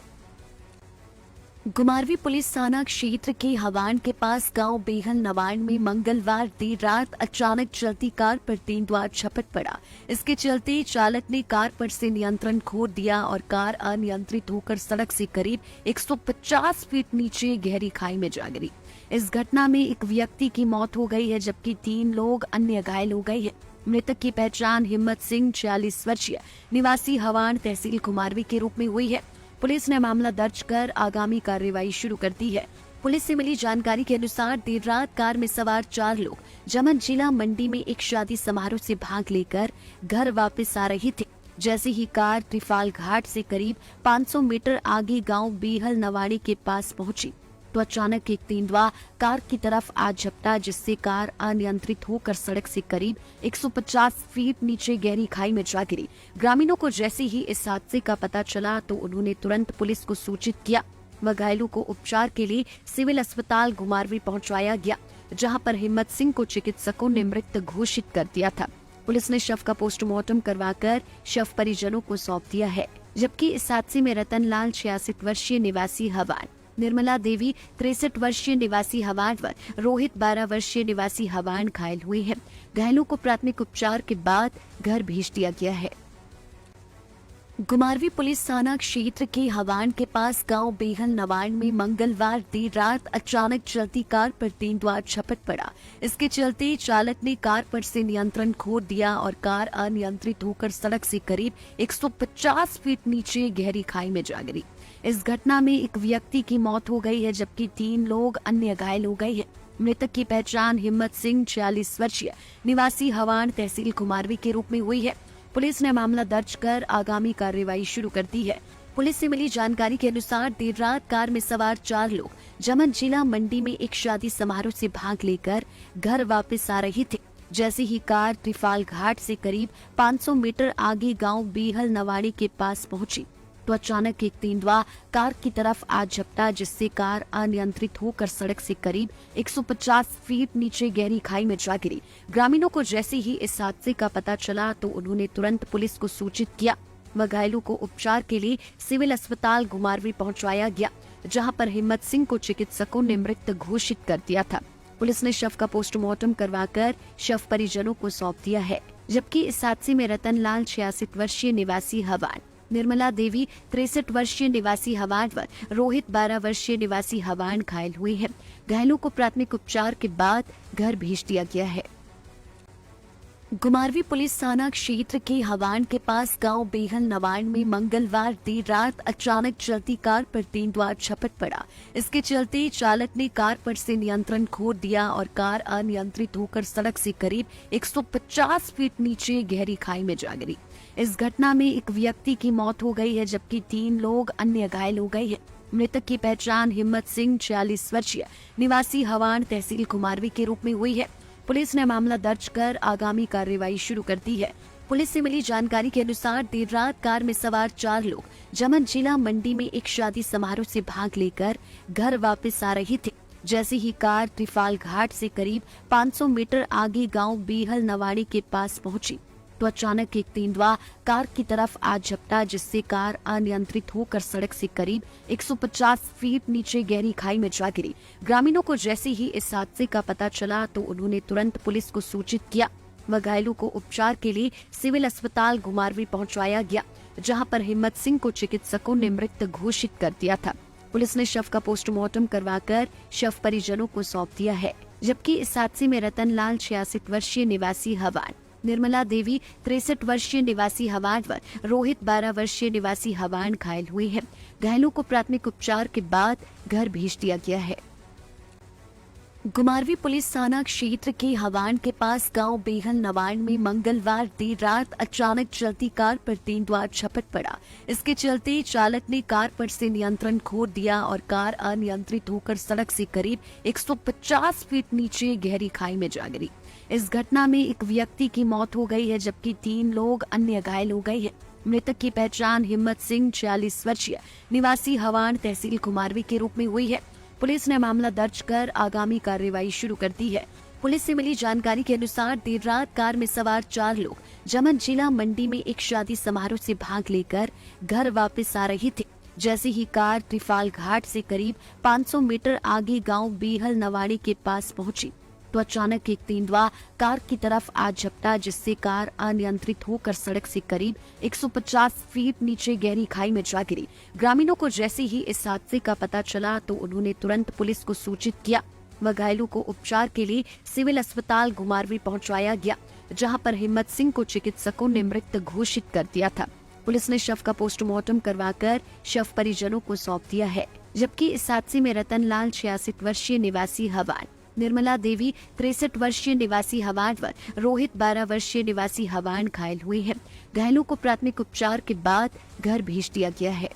गुमारवी पुलिस थाना क्षेत्र के हवान के पास गांव बेहल नवान में मंगलवार देर रात अचानक चलती कार पर तेंदुआ झपट पड़ा। इसके चलते चालक ने कार पर से नियंत्रण खो दिया और कार अनियंत्रित होकर सड़क से करीब 150 फीट नीचे गहरी खाई में जा गिरी। इस घटना में एक व्यक्ति की मौत हो गई है, जबकि 3 लोग अन्य घायल हो गए हैं। मृतक की पहचान हिम्मत सिंह 46 वर्षीय निवासी हवान तहसील गुमारवी के रूप में हुई है। पुलिस ने मामला दर्ज कर आगामी कार्रवाई शुरू कर दी है। पुलिस से मिली जानकारी के अनुसार देर रात कार में सवार 4 लोग जमन जिला मंडी में एक शादी समारोह से भाग लेकर घर वापस आ रहे थे। जैसे ही कार त्रिफाल घाट से करीब 500 मीटर आगे गांव बेहल नवाड़ी के पास पहुंची तो अचानक एक तेंदुआ कार की तरफ आ झपटा, जिससे कार अनियंत्रित होकर सड़क से करीब 150 फीट नीचे गहरी खाई में जा गिरी। ग्रामीणों को जैसे ही इस हादसे का पता चला तो उन्होंने तुरंत पुलिस को सूचित किया व घायलों को उपचार के लिए सिविल अस्पताल घुमारवी पहुंचाया गया, जहां पर हिम्मत सिंह को चिकित्सकों ने मृत घोषित कर दिया था। पुलिस ने शव का पोस्टमार्टम करवाकर शव परिजनों को सौंप दिया है, जबकि इस हादसे में रतन लाल 66 वर्षीय निवासी हवान, निर्मला देवी 63 वर्षीय निवासी हवान व रोहित 12 वर्षीय निवासी हवान घायल हुए हैं। घायलों को प्राथमिक उपचार के बाद घर भेज दिया गया है। घुमारवी पुलिस थाना क्षेत्र के हवान के पास गांव बेहल नवाड़ में मंगलवार देर रात अचानक चलती कार पर तेंदुआ झपट पड़ा। इसके चलते चालक ने कार पर से नियंत्रण खो दिया और कार अनियंत्रित होकर सड़क से करीब 150 फीट नीचे गहरी खाई में जा गिरी। इस घटना में एक व्यक्ति की मौत हो गई है, जबकि 3 लोग अन्य घायल हो गए हैं। मृतक की पहचान हिम्मत सिंह 46 वर्षीय निवासी हवान तहसील घुमारवी के रूप में हुई है। पुलिस ने मामला दर्ज कर आगामी कार्रवाई शुरू कर दी है। पुलिस से मिली जानकारी के अनुसार देर रात कार में सवार 4 लोग जमन जिला मंडी में एक शादी समारोह से भाग लेकर घर वापस आ रहे थे। जैसे ही कार त्रिफाल घाट से करीब 500 मीटर आगे गांव बेहल नवाड़ी के पास पहुंची तो अचानक एक तेंदुआ कार की तरफ आ झपटा, जिससे कार अनियंत्रित होकर सड़क से करीब 150 फीट नीचे गहरी खाई में जा गिरी। ग्रामीणों को जैसे ही इस हादसे का पता चला तो उन्होंने तुरंत पुलिस को सूचित किया व घायलों को उपचार के लिए सिविल अस्पताल घुमारवी पहुंचाया गया, जहां पर हिम्मत सिंह को चिकित्सकों ने मृत घोषित कर दिया था। पुलिस ने शव का पोस्टमार्टम करवाकर शव परिजनों को सौंप दिया है, जबकि इस हादसे में रतन लाल 66 वर्षीय निवासी हवान, निर्मला देवी 63 वर्षीय निवासी हवान व रोहित 12 वर्षीय निवासी हवान घायल हुए हैं। घायलों को प्राथमिक उपचार के बाद घर भेज दिया गया है। घुमारवी पुलिस थाना क्षेत्र के हवान के पास गांव बेहल नवाड़ में मंगलवार देर रात अचानक चलती कार पर तेंदुआ झपट पड़ा। इसके चलते चालक ने कार पर से नियंत्रण खो दिया और कार अनियंत्रित होकर सड़क से करीब 150 फीट नीचे गहरी खाई में जा गिरी। इस घटना में एक व्यक्ति की मौत हो गई है, जबकि 3 लोग अन्य घायल हो गए हैं। मृतक की पहचान हिम्मत सिंह 46 वर्षीय निवासी हवान तहसील घुमारवी के रूप में हुई है। पुलिस ने मामला दर्ज कर आगामी कार्रवाई शुरू कर दी है। पुलिस से मिली जानकारी के अनुसार देर रात कार में सवार 4 लोग जमन जिला मंडी में एक शादी समारोह से भाग लेकर घर वापस आ रहे थे। जैसे ही कार त्रिफाल घाट से करीब 500 मीटर आगे गांव बेहल नवाड़ी के पास पहुंची तो अचानक एक तेंदुआ कार की तरफ आ झपटा, जिससे कार अनियंत्रित होकर सड़क से करीब 150 फीट नीचे गहरी खाई में जा गिरी। ग्रामीणों को जैसे ही इस हादसे का पता चला तो उन्होंने तुरंत पुलिस को सूचित किया व घायलों को उपचार के लिए सिविल अस्पताल घुमारवी पहुंचाया गया, जहां पर हिम्मत सिंह को चिकित्सकों ने मृत घोषित कर दिया था। पुलिस ने शव का पोस्टमार्टम करवाकर शव परिजनों को सौंप दिया है, जबकि इस हादसे में रतन लाल 66 वर्षीय निवासी हवान, निर्मला देवी 63 वर्षीय निवासी हवान व रोहित 12 वर्षीय निवासी हवान घायल हुए हैं। घायलों को प्राथमिक उपचार के बाद घर भेज दिया गया है। घुमारवी पुलिस थाना क्षेत्र के हवान के पास गांव बेहल नवाड़ में मंगलवार देर रात अचानक चलती कार पर तेंदुआ झपट पड़ा। इसके चलते चालक ने कार पर से नियंत्रण खो दिया और कार अनियंत्रित होकर सड़क से करीब 150 फीट नीचे गहरी खाई में जा गिरी। इस घटना में एक व्यक्ति की मौत हो गई है, जबकि 3 लोग अन्य घायल हो गए हैं। मृतक की पहचान हिम्मत सिंह 46 वर्षीय निवासी हवान तहसील घुमारवी के रूप में हुई है। पुलिस ने मामला दर्ज कर आगामी कार्रवाई शुरू कर दी है। पुलिस से मिली जानकारी के अनुसार देर रात कार में सवार 4 लोग जमन जिला मंडी में एक शादी समारोह से भाग लेकर घर वापस आ रहे थे। जैसे ही कार त्रिफाल घाट से करीब 500 मीटर आगे गांव बेहल नवाड़ी के पास पहुंची तो अचानक एक तेंदुआ कार की तरफ आ झपटा, जिससे कार अनियंत्रित होकर सड़क से करीब 150 फीट नीचे गहरी खाई में जा गिरी। ग्रामीणों को जैसे ही इस हादसे का पता चला तो उन्होंने तुरंत पुलिस को सूचित किया व घायलों को उपचार के लिए सिविल अस्पताल घुमारवी पहुंचाया गया, जहां पर हिम्मत सिंह को चिकित्सकों ने मृत घोषित कर दिया था। पुलिस ने शव का पोस्टमार्टम करवाकर शव परिजनों को सौंप दिया है, जबकि इस हादसे में रतनलाल 66 वर्षीय निवासी हवान, निर्मला देवी 63 वर्षीय निवासी हवान व रोहित 12 वर्षीय निवासी हवान घायल हुए हैं। घायलों को प्राथमिक उपचार के बाद घर भेज दिया गया है।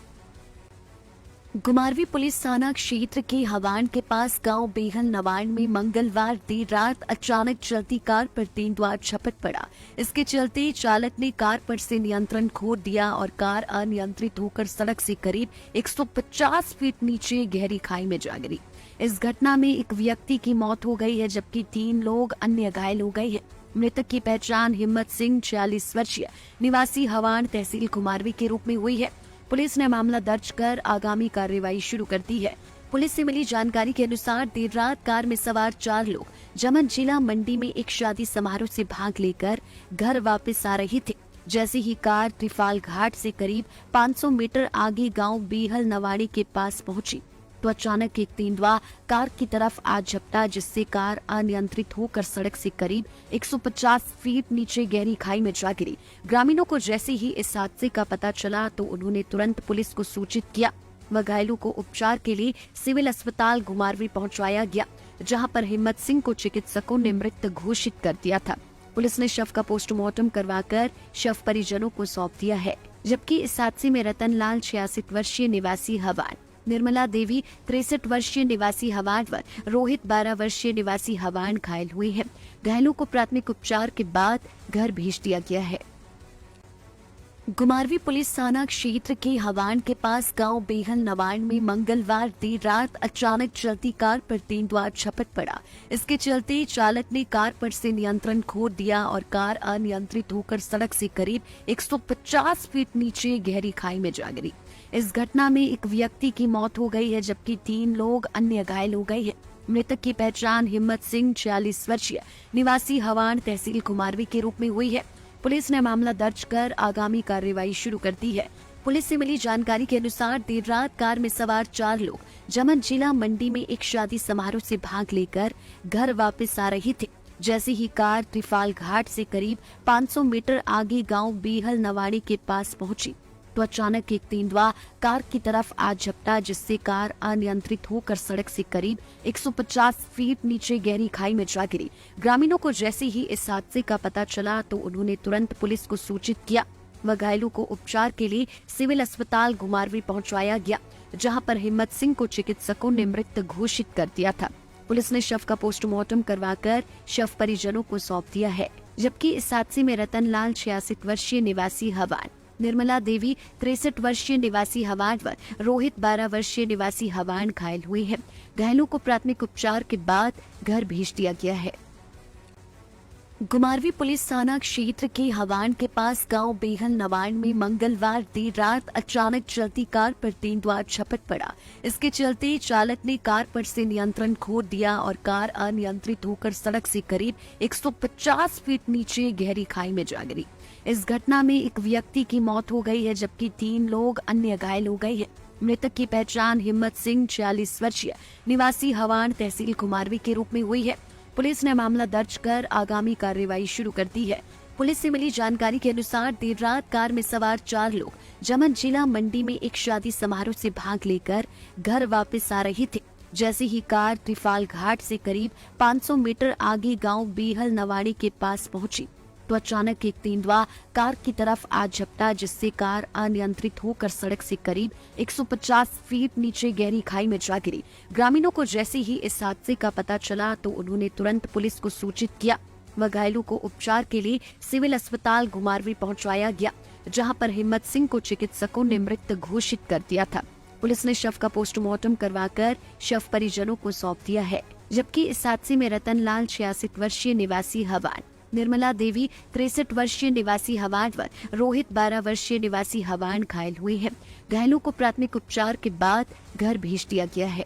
गुमारवी पुलिस थाना क्षेत्र के हवान के पास गांव बेहल नवान में मंगलवार देर रात अचानक चलती कार पर तेंदुआ झपट पड़ा। इसके चलते चालक ने कार पर से नियंत्रण खो दिया और कार अनियंत्रित होकर सड़क से करीब 150 फीट नीचे गहरी खाई में जा गिरी। इस घटना में एक व्यक्ति की मौत हो गई है, जबकि 3 लोग अन्य घायल हो गए हैं। मृतक की पहचान हिम्मत सिंह 46 वर्षीय निवासी हवान तहसील कुमारवी के रूप में हुई है। पुलिस ने मामला दर्ज कर आगामी कार्रवाई शुरू कर दी है। पुलिस से मिली जानकारी के अनुसार देर रात कार में सवार 4 लोग जमन जिला मंडी में एक शादी समारोह से भाग लेकर घर वापस आ रहे थे। जैसे ही कार त्रिफाल घाट से करीब 500 मीटर आगे गांव बेहल नवाड़ी के पास पहुंची तो अचानक एक तेंदुआ कार की तरफ आ झपटा, जिससे कार अनियंत्रित होकर सड़क से करीब 150 फीट नीचे गहरी खाई में जा गिरी। ग्रामीणों को जैसे ही इस हादसे का पता चला तो उन्होंने तुरंत पुलिस को सूचित किया व घायलों को उपचार के लिए सिविल अस्पताल गुमारवी पहुंचाया गया, जहां पर हिम्मत सिंह को चिकित्सकों ने मृत घोषित कर दिया था। पुलिस ने शव का पोस्टमार्टम करवाकर शव परिजनों को सौंप दिया है, जबकि इस हादसे में रतनलाल 66 वर्षीय निवासी हवान, निर्मला देवी 63 वर्षीय निवासी हवान व रोहित 12 वर्षीय निवासी हवान घायल हुए हैं। घायलों को प्राथमिक उपचार के बाद घर भेज दिया गया है। गुमारवी पुलिस थाना क्षेत्र के हवान के पास गांव बेहल नवान में मंगलवार देर रात अचानक चलती कार पर तेंदुआ झपट पड़ा। इसके चलते चालक ने कार पर से नियंत्रण खो दिया और कार अनियंत्रित होकर सड़क से करीब 150 फीट नीचे गहरी खाई में जा गिरी। इस घटना में एक व्यक्ति की मौत हो गई है, जबकि 3 लोग अन्य घायल हो गए हैं। मृतक की पहचान हिम्मत सिंह 46 वर्षीय निवासी हवान तहसील कुमारवी के रूप में हुई है। पुलिस ने मामला दर्ज कर आगामी कार्रवाई शुरू कर दी है। पुलिस से मिली जानकारी के अनुसार देर रात कार में सवार 4 लोग जमन जिला मंडी में एक शादी समारोह से भाग लेकर घर वापस आ रहे थे। जैसे ही कार त्रिफाल घाट से करीब 500 मीटर आगे गांव बेहल नवाड़ी के पास पहुंची तो अचानक एक तेंदुआ कार की तरफ आ झपटा, जिससे कार अनियंत्रित होकर सड़क से करीब 150 फीट नीचे गहरी खाई में जा गिरी। ग्रामीणों को जैसे ही इस हादसे का पता चला तो उन्होंने तुरंत पुलिस को सूचित किया व घायलों को उपचार के लिए सिविल अस्पताल गुमारवी पहुंचाया गया, जहां पर हिम्मत सिंह को चिकित्सकों ने मृत घोषित कर दिया था। पुलिस ने शव का पोस्टमार्टम करवाकर शव परिजनों को सौंप दिया है, जबकि इस हादसे में रतनलाल 66 वर्षीय निवासी हवान, निर्मला देवी 63 वर्षीय निवासी हवान व रोहित 12 वर्षीय निवासी हवान घायल हुए हैं। घायलों को प्राथमिक उपचार के बाद घर भेज दिया गया है। गुमारवी पुलिस थाना क्षेत्र के हवान के पास गांव बेहल नवान में मंगलवार देर रात अचानक चलती कार पर तेंदुआ झपट पड़ा। इसके चलते चालक ने कार पर से नियंत्रण खो दिया और कार अनियंत्रित होकर सड़क से करीब 150 फीट नीचे गहरी खाई में जा गिरी। इस घटना में एक व्यक्ति की मौत हो गई है, जबकि 3 लोग अन्य घायल हो गए हैं। मृतक की पहचान हिम्मत सिंह 46 वर्षीय निवासी हवान तहसील कुमारवी के रूप में हुई है। पुलिस ने मामला दर्ज कर आगामी कार्रवाई शुरू कर दी है। पुलिस से मिली जानकारी के अनुसार देर रात कार में सवार 4 लोग जमन जिला मंडी में एक शादी समारोह से भाग लेकर घर वापस आ रहे थे। जैसे ही कार त्रिफाल घाट से करीब 500 मीटर आगे गांव बेहल नवाड़ी के पास पहुंची तो अचानक एक तेंदुआ कार की तरफ आ झपटा, जिससे कार अनियंत्रित होकर सड़क से करीब 150 फीट नीचे गहरी खाई में जा गिरी। ग्रामीणों को जैसे ही इस हादसे का पता चला तो उन्होंने तुरंत पुलिस को सूचित किया व घायलों को उपचार के लिए सिविल अस्पताल गुमारवी पहुंचाया गया, जहां पर हिम्मत सिंह को चिकित्सकों ने मृत घोषित कर दिया था। पुलिस ने शव का पोस्टमार्टम करवाकर शव परिजनों को सौंप दिया है, जबकि इस हादसे में रतनलाल 66 वर्षीय निवासी हवान, निर्मला देवी 63 वर्षीय निवासी हवान व रोहित 12 वर्षीय निवासी हवान घायल हुए हैं। घायलों को प्राथमिक उपचार के बाद घर भेज दिया गया है।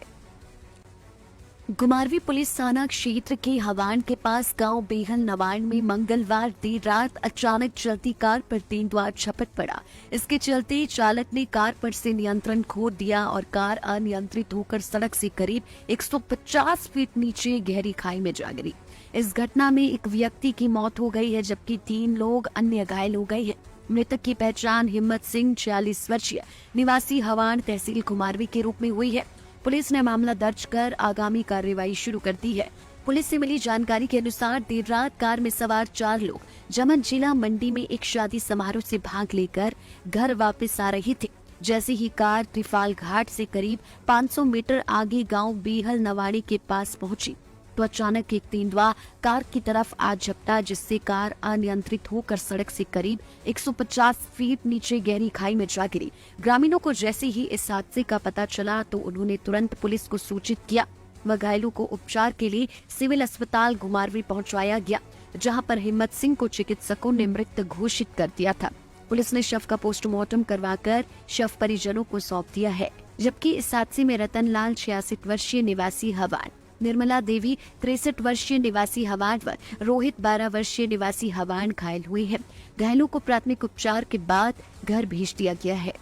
गुमारवी पुलिस थाना क्षेत्र के हवान के पास गांव बेहल नवान में मंगलवार देर रात अचानक चलती कार पर तेंदुआ झपट पड़ा। इसके चलते चालक ने कार पर से नियंत्रण खो दिया और कार अनियंत्रित होकर सड़क से करीब 150 फीट नीचे गहरी खाई में जा गिरी। इस घटना में एक व्यक्ति की मौत हो गई है, जबकि 3 लोग अन्य घायल हो गए हैं। मृतक की पहचान हिम्मत सिंह 46 वर्षीय निवासी हवान तहसील कुमारवी के रूप में हुई है। पुलिस ने मामला दर्ज कर आगामी कार्रवाई शुरू कर दी है। पुलिस से मिली जानकारी के अनुसार देर रात कार में सवार 4 लोग जमन जिला मंडी में एक शादी समारोह से भाग लेकर घर वापस आ रहे थे। जैसे ही कार त्रिफाल घाट से करीब 500 मीटर आगे गांव बीहल नवाड़ी के पास पहुंची तो अचानक एक तेंदुआ कार की तरफ आ झपटा, जिससे कार अनियंत्रित होकर सड़क से करीब 150 फीट नीचे गहरी खाई में जा गिरी। ग्रामीणों को जैसे ही इस हादसे का पता चला तो उन्होंने तुरंत पुलिस को सूचित किया व घायलों को उपचार के लिए सिविल अस्पताल घुमारवी पहुंचाया गया, जहां पर हिम्मत सिंह को चिकित्सकों ने मृत घोषित कर दिया था। पुलिस ने शव का पोस्टमार्टम करवाकर शव परिजनों को सौंप दिया है, जबकि इस हादसे में रतनलाल 66 वर्षीय निवासी हवान, निर्मला देवी 63 वर्षीय निवासी हवान व रोहित 12 वर्षीय निवासी हवान घायल हुए हैं। घायलों को प्राथमिक उपचार के बाद घर भेज दिया गया है।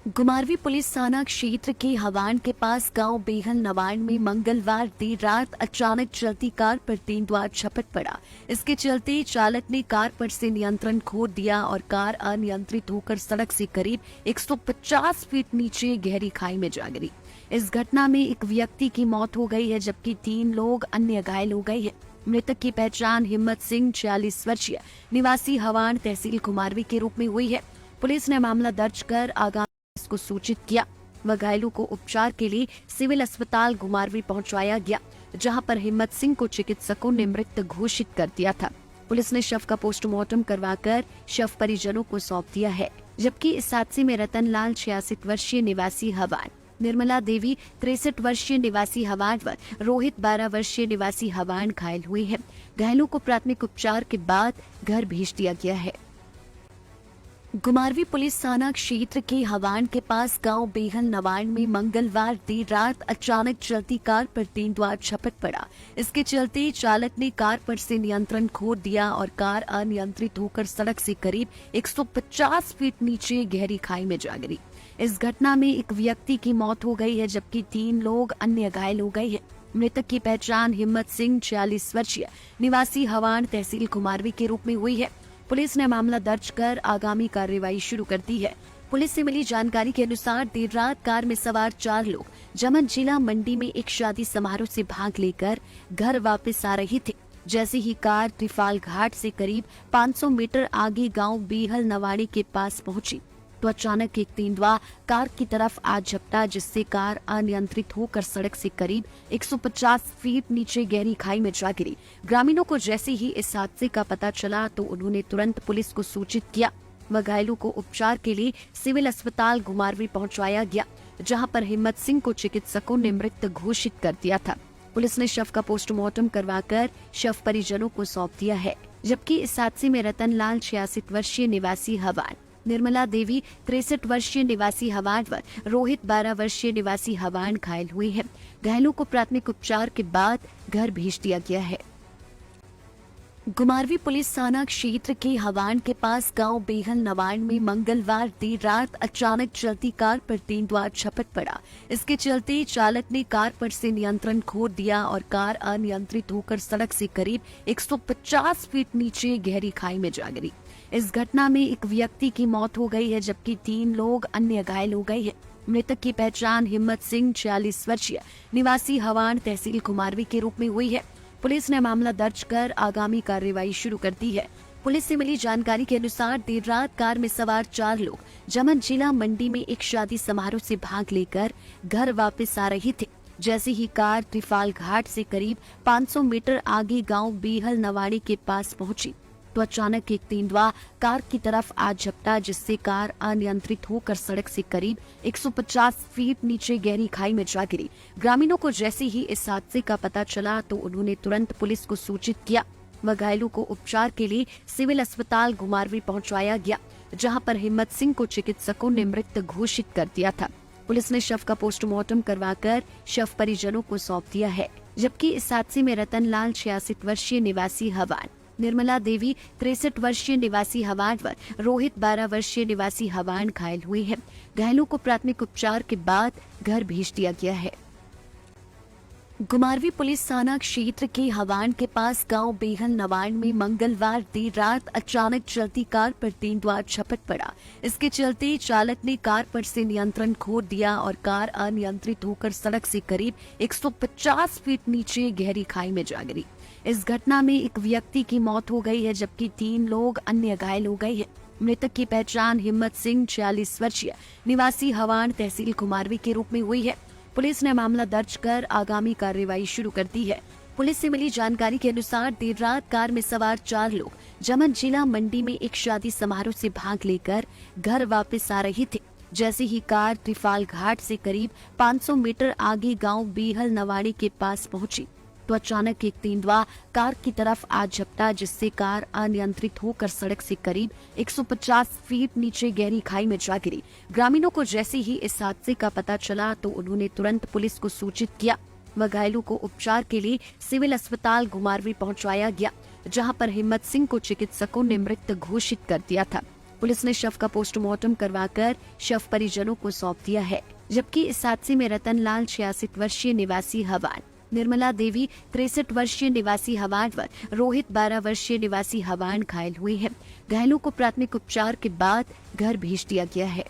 घुमारवी पुलिस थाना क्षेत्र के हवान के पास गांव बेहल नवाड़ में मंगलवार देर रात अचानक चलती कार पर तेंदुआ झपट पड़ा। इसके चलते चालक ने कार पर से नियंत्रण खो दिया और कार अनियंत्रित होकर सड़क से करीब 150 फीट नीचे गहरी खाई में जा गिरी। इस घटना में एक व्यक्ति की मौत हो गई है, जबकि 3 लोग अन्य घायल हो गए हैं। मृतक की पहचान हिम्मत सिंह 46 वर्षीय निवासी हवान तहसील कुमारवी के रूप में हुई है। पुलिस ने मामला दर्ज कर आगामी को सूचित किया व घायलों को उपचार के लिए सिविल अस्पताल घुमारवी पहुंचाया गया, जहां पर हिम्मत सिंह को चिकित्सकों ने मृत घोषित कर दिया था। पुलिस ने शव का पोस्टमार्टम करवाकर शव परिजनों को सौंप दिया है, जबकि इस हादसे में रतनलाल 66 वर्षीय निवासी हवान, निर्मला देवी 63 वर्षीय निवासी हवान व रोहित 12 वर्षीय निवासी हवान घायल हुए हैं। घायलों को प्राथमिक उपचार के बाद घर भेज दिया गया है। घुमारवी पुलिस थाना क्षेत्र के हवान के पास गांव बेहल नवाड़ में मंगलवार देर रात अचानक चलती कार पर तेंदुआ झपट पड़ा। इसके चलते चालक ने कार पर से नियंत्रण खो दिया और कार अनियंत्रित होकर सड़क से करीब 150 फीट नीचे गहरी खाई में जा गिरी। इस घटना में एक व्यक्ति की मौत हो गई है, जबकि 3 लोग अन्य घायल हो गए हैं। मृतक की पहचान हिम्मत सिंह 46 वर्षीय निवासी हवान तहसील कुमारवी के रूप में हुई है। पुलिस ने मामला दर्ज कर आगामी कार्रवाई शुरू कर दी है। पुलिस से मिली जानकारी के अनुसार देर रात कार में सवार 4 लोग जमन जिला मंडी में एक शादी समारोह से भाग लेकर घर वापस आ रहे थे। जैसे ही कार त्रिफाल घाट से करीब 500 मीटर आगे गांव बीहल नवाड़ी के पास पहुंची तो अचानक एक तेंदुआ कार की तरफ आ झपटा, जिससे कार अनियंत्रित होकर सड़क से करीब 150 फीट नीचे गहरी खाई में जा गिरी। ग्रामीणों को जैसे ही इस हादसे का पता चला तो उन्होंने तुरंत पुलिस को सूचित किया व घायलों को उपचार के लिए सिविल अस्पताल घुमारवी पहुंचाया गया, जहां पर हिम्मत सिंह को चिकित्सकों ने मृत घोषित कर दिया था। पुलिस ने शव का पोस्टमार्टम करवाकर शव परिजनों को सौंप दिया है, जबकि इस हादसे में रतनलाल 66 वर्षीय निवासी हवान, निर्मला देवी 63 वर्षीय निवासी हवान व रोहित 12 वर्षीय निवासी हवान घायल हुए हैं। घायलों को प्राथमिक उपचार के बाद घर भेज दिया गया है। घुमारवी पुलिस थाना क्षेत्र के हवान के पास गांव बेहल नवाड़ में मंगलवार देर रात अचानक चलती कार पर तेंदुआ झपट पड़ा। इसके चलते चालक ने कार पर से नियंत्रण खो दिया और कार अनियंत्रित होकर सड़क से करीब 150 फीट नीचे गहरी खाई में जा गिरी। इस घटना में एक व्यक्ति की मौत हो गई है, जबकि 3 लोग अन्य घायल हो गए हैं। मृतक की पहचान हिम्मत सिंह 46 वर्षीय निवासी हवान तहसील कुमारवी के रूप में हुई है। पुलिस ने मामला दर्ज कर आगामी कार्रवाई शुरू कर दी है। पुलिस से मिली जानकारी के अनुसार देर रात कार में सवार 4 लोग जमन जिला मंडी में एक शादी समारोह से भाग लेकर घर वापस आ रहे थे। जैसे ही कार त्रिफाल घाट से करीब 500 मीटर आगे गांव बीहल नवाड़ी के पास पहुंची तो अचानक एक तेंदुआ कार की तरफ आ झपटा, जिससे कार अनियंत्रित होकर सड़क से करीब 150 फीट नीचे गहरी खाई में जा गिरी। ग्रामीणों को जैसे ही इस हादसे का पता चला तो उन्होंने तुरंत पुलिस को सूचित किया व घायलों को उपचार के लिए सिविल अस्पताल घुमारवी पहुंचाया गया, जहां पर हिम्मत सिंह को चिकित्सकों ने मृत घोषित कर दिया था। पुलिस ने शव का पोस्टमार्टम करवाकर शव परिजनों को सौंप दिया है, जबकि इस हादसे में रतनलाल 66 वर्षीय निवासी हवान, निर्मला देवी 63 वर्षीय निवासी हवान व रोहित 12 वर्षीय निवासी हवान घायल हुए हैं। घायलों को प्राथमिक उपचार के बाद घर भेज दिया गया है। गुमारवी पुलिस थाना क्षेत्र के हवान के पास गांव बेहल नवान में मंगलवार देर रात अचानक चलती कार पर तेंदुआ झपट पड़ा। इसके चलते चालक ने कार पर से नियंत्रण खो दिया और कार अनियंत्रित होकर सड़क से करीब 150 फीट नीचे गहरी खाई में जा गिरी। इस घटना में एक व्यक्ति की मौत हो गई है, जबकि 3 लोग अन्य घायल हो गए हैं। मृतक की पहचान हिम्मत सिंह 46 वर्षीय निवासी हवान तहसील कुमारवी के रूप में हुई है। पुलिस ने मामला दर्ज कर आगामी कार्रवाई शुरू कर दी है। पुलिस से मिली जानकारी के अनुसार देर रात कार में सवार 4 लोग जमन जिला मंडी में एक शादी समारोह से भाग लेकर घर वापस आ रहे थे। जैसे ही कार त्रिफाल घाट से करीब 500 मीटर आगे गांव बेहल नवाड़ी के पास पहुंची तो अचानक एक तेंदुआ कार की तरफ आ झपटा, जिससे कार अनियंत्रित होकर सड़क से करीब 150 फीट नीचे गहरी खाई में जा गिरी। ग्रामीणों को जैसे ही इस हादसे का पता चला तो उन्होंने तुरंत पुलिस को सूचित किया व घायलों को उपचार के लिए सिविल अस्पताल गुमारवी पहुंचाया गया, जहां पर हिम्मत सिंह को चिकित्सकों ने मृत घोषित कर दिया था। पुलिस ने शव का पोस्टमार्टम करवाकर शव परिजनों को सौंप दिया है, जबकि इस हादसे में रतन लाल 86 वर्षीय निवासी हवान, निर्मला देवी 63 वर्षीय निवासी हवान व रोहित 12 वर्षीय निवासी हवान घायल हुए हैं। घायलों को प्राथमिक उपचार के बाद घर भेज दिया गया है।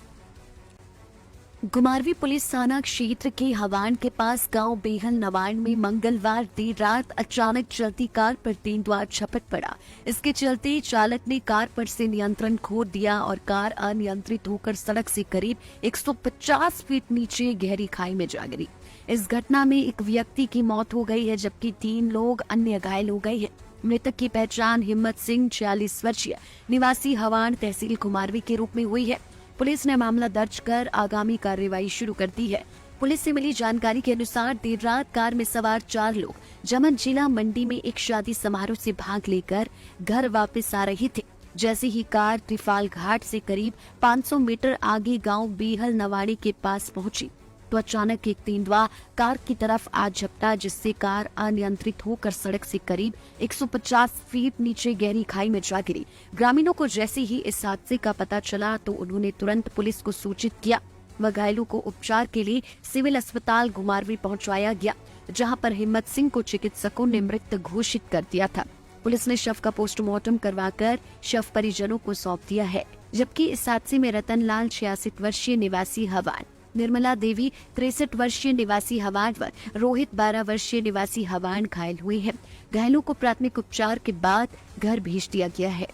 गुमारवी पुलिस थाना क्षेत्र के हवान के पास गांव बेहल नवान में मंगलवार देर रात अचानक चलती कार पर तेंदुआ झपट पड़ा। इसके चलते चालक ने कार पर से नियंत्रण खो दिया और कार अनियंत्रित होकर सड़क से करीब 150 फीट नीचे गहरी खाई में जा गिरी। इस घटना में एक व्यक्ति की मौत हो गई है, जबकि 3 लोग अन्य घायल हो गए हैं। मृतक की पहचान हिम्मत सिंह 46 वर्षीय निवासी हवान तहसील कुमारवी के रूप में हुई है। पुलिस ने मामला दर्ज कर आगामी कार्रवाई शुरू कर दी है। पुलिस से मिली जानकारी के अनुसार देर रात कार में सवार 4 लोग जमन जिला मंडी में एक शादी समारोह से भाग लेकर घर वापस आ रहे थे। जैसे ही कार त्रिफाल घाट से करीब 500 मीटर आगे गांव बेहल नवाड़ी के पास पहुंची तो अचानक एक तेंदुआ कार की तरफ आ झपटा, जिससे कार अनियंत्रित होकर सड़क से करीब 150 फीट नीचे गहरी खाई में जा गिरी। ग्रामीणों को जैसे ही इस हादसे का पता चला तो उन्होंने तुरंत पुलिस को सूचित किया व घायलों को उपचार के लिए सिविल अस्पताल गुमारवी पहुंचाया गया, जहां पर हिम्मत सिंह को चिकित्सकों ने मृत घोषित कर दिया था। पुलिस ने शव का पोस्टमार्टम करवाकर शव परिजनों को सौंप दिया है, जबकि इस हादसे में रतन लाल 86 वर्षीय निवासी हवान, निर्मला देवी 63 वर्षीय निवासी हवान व रोहित 12 वर्षीय निवासी हवान घायल हुए हैं। घायलों को प्राथमिक उपचार के बाद घर भेज दिया गया है।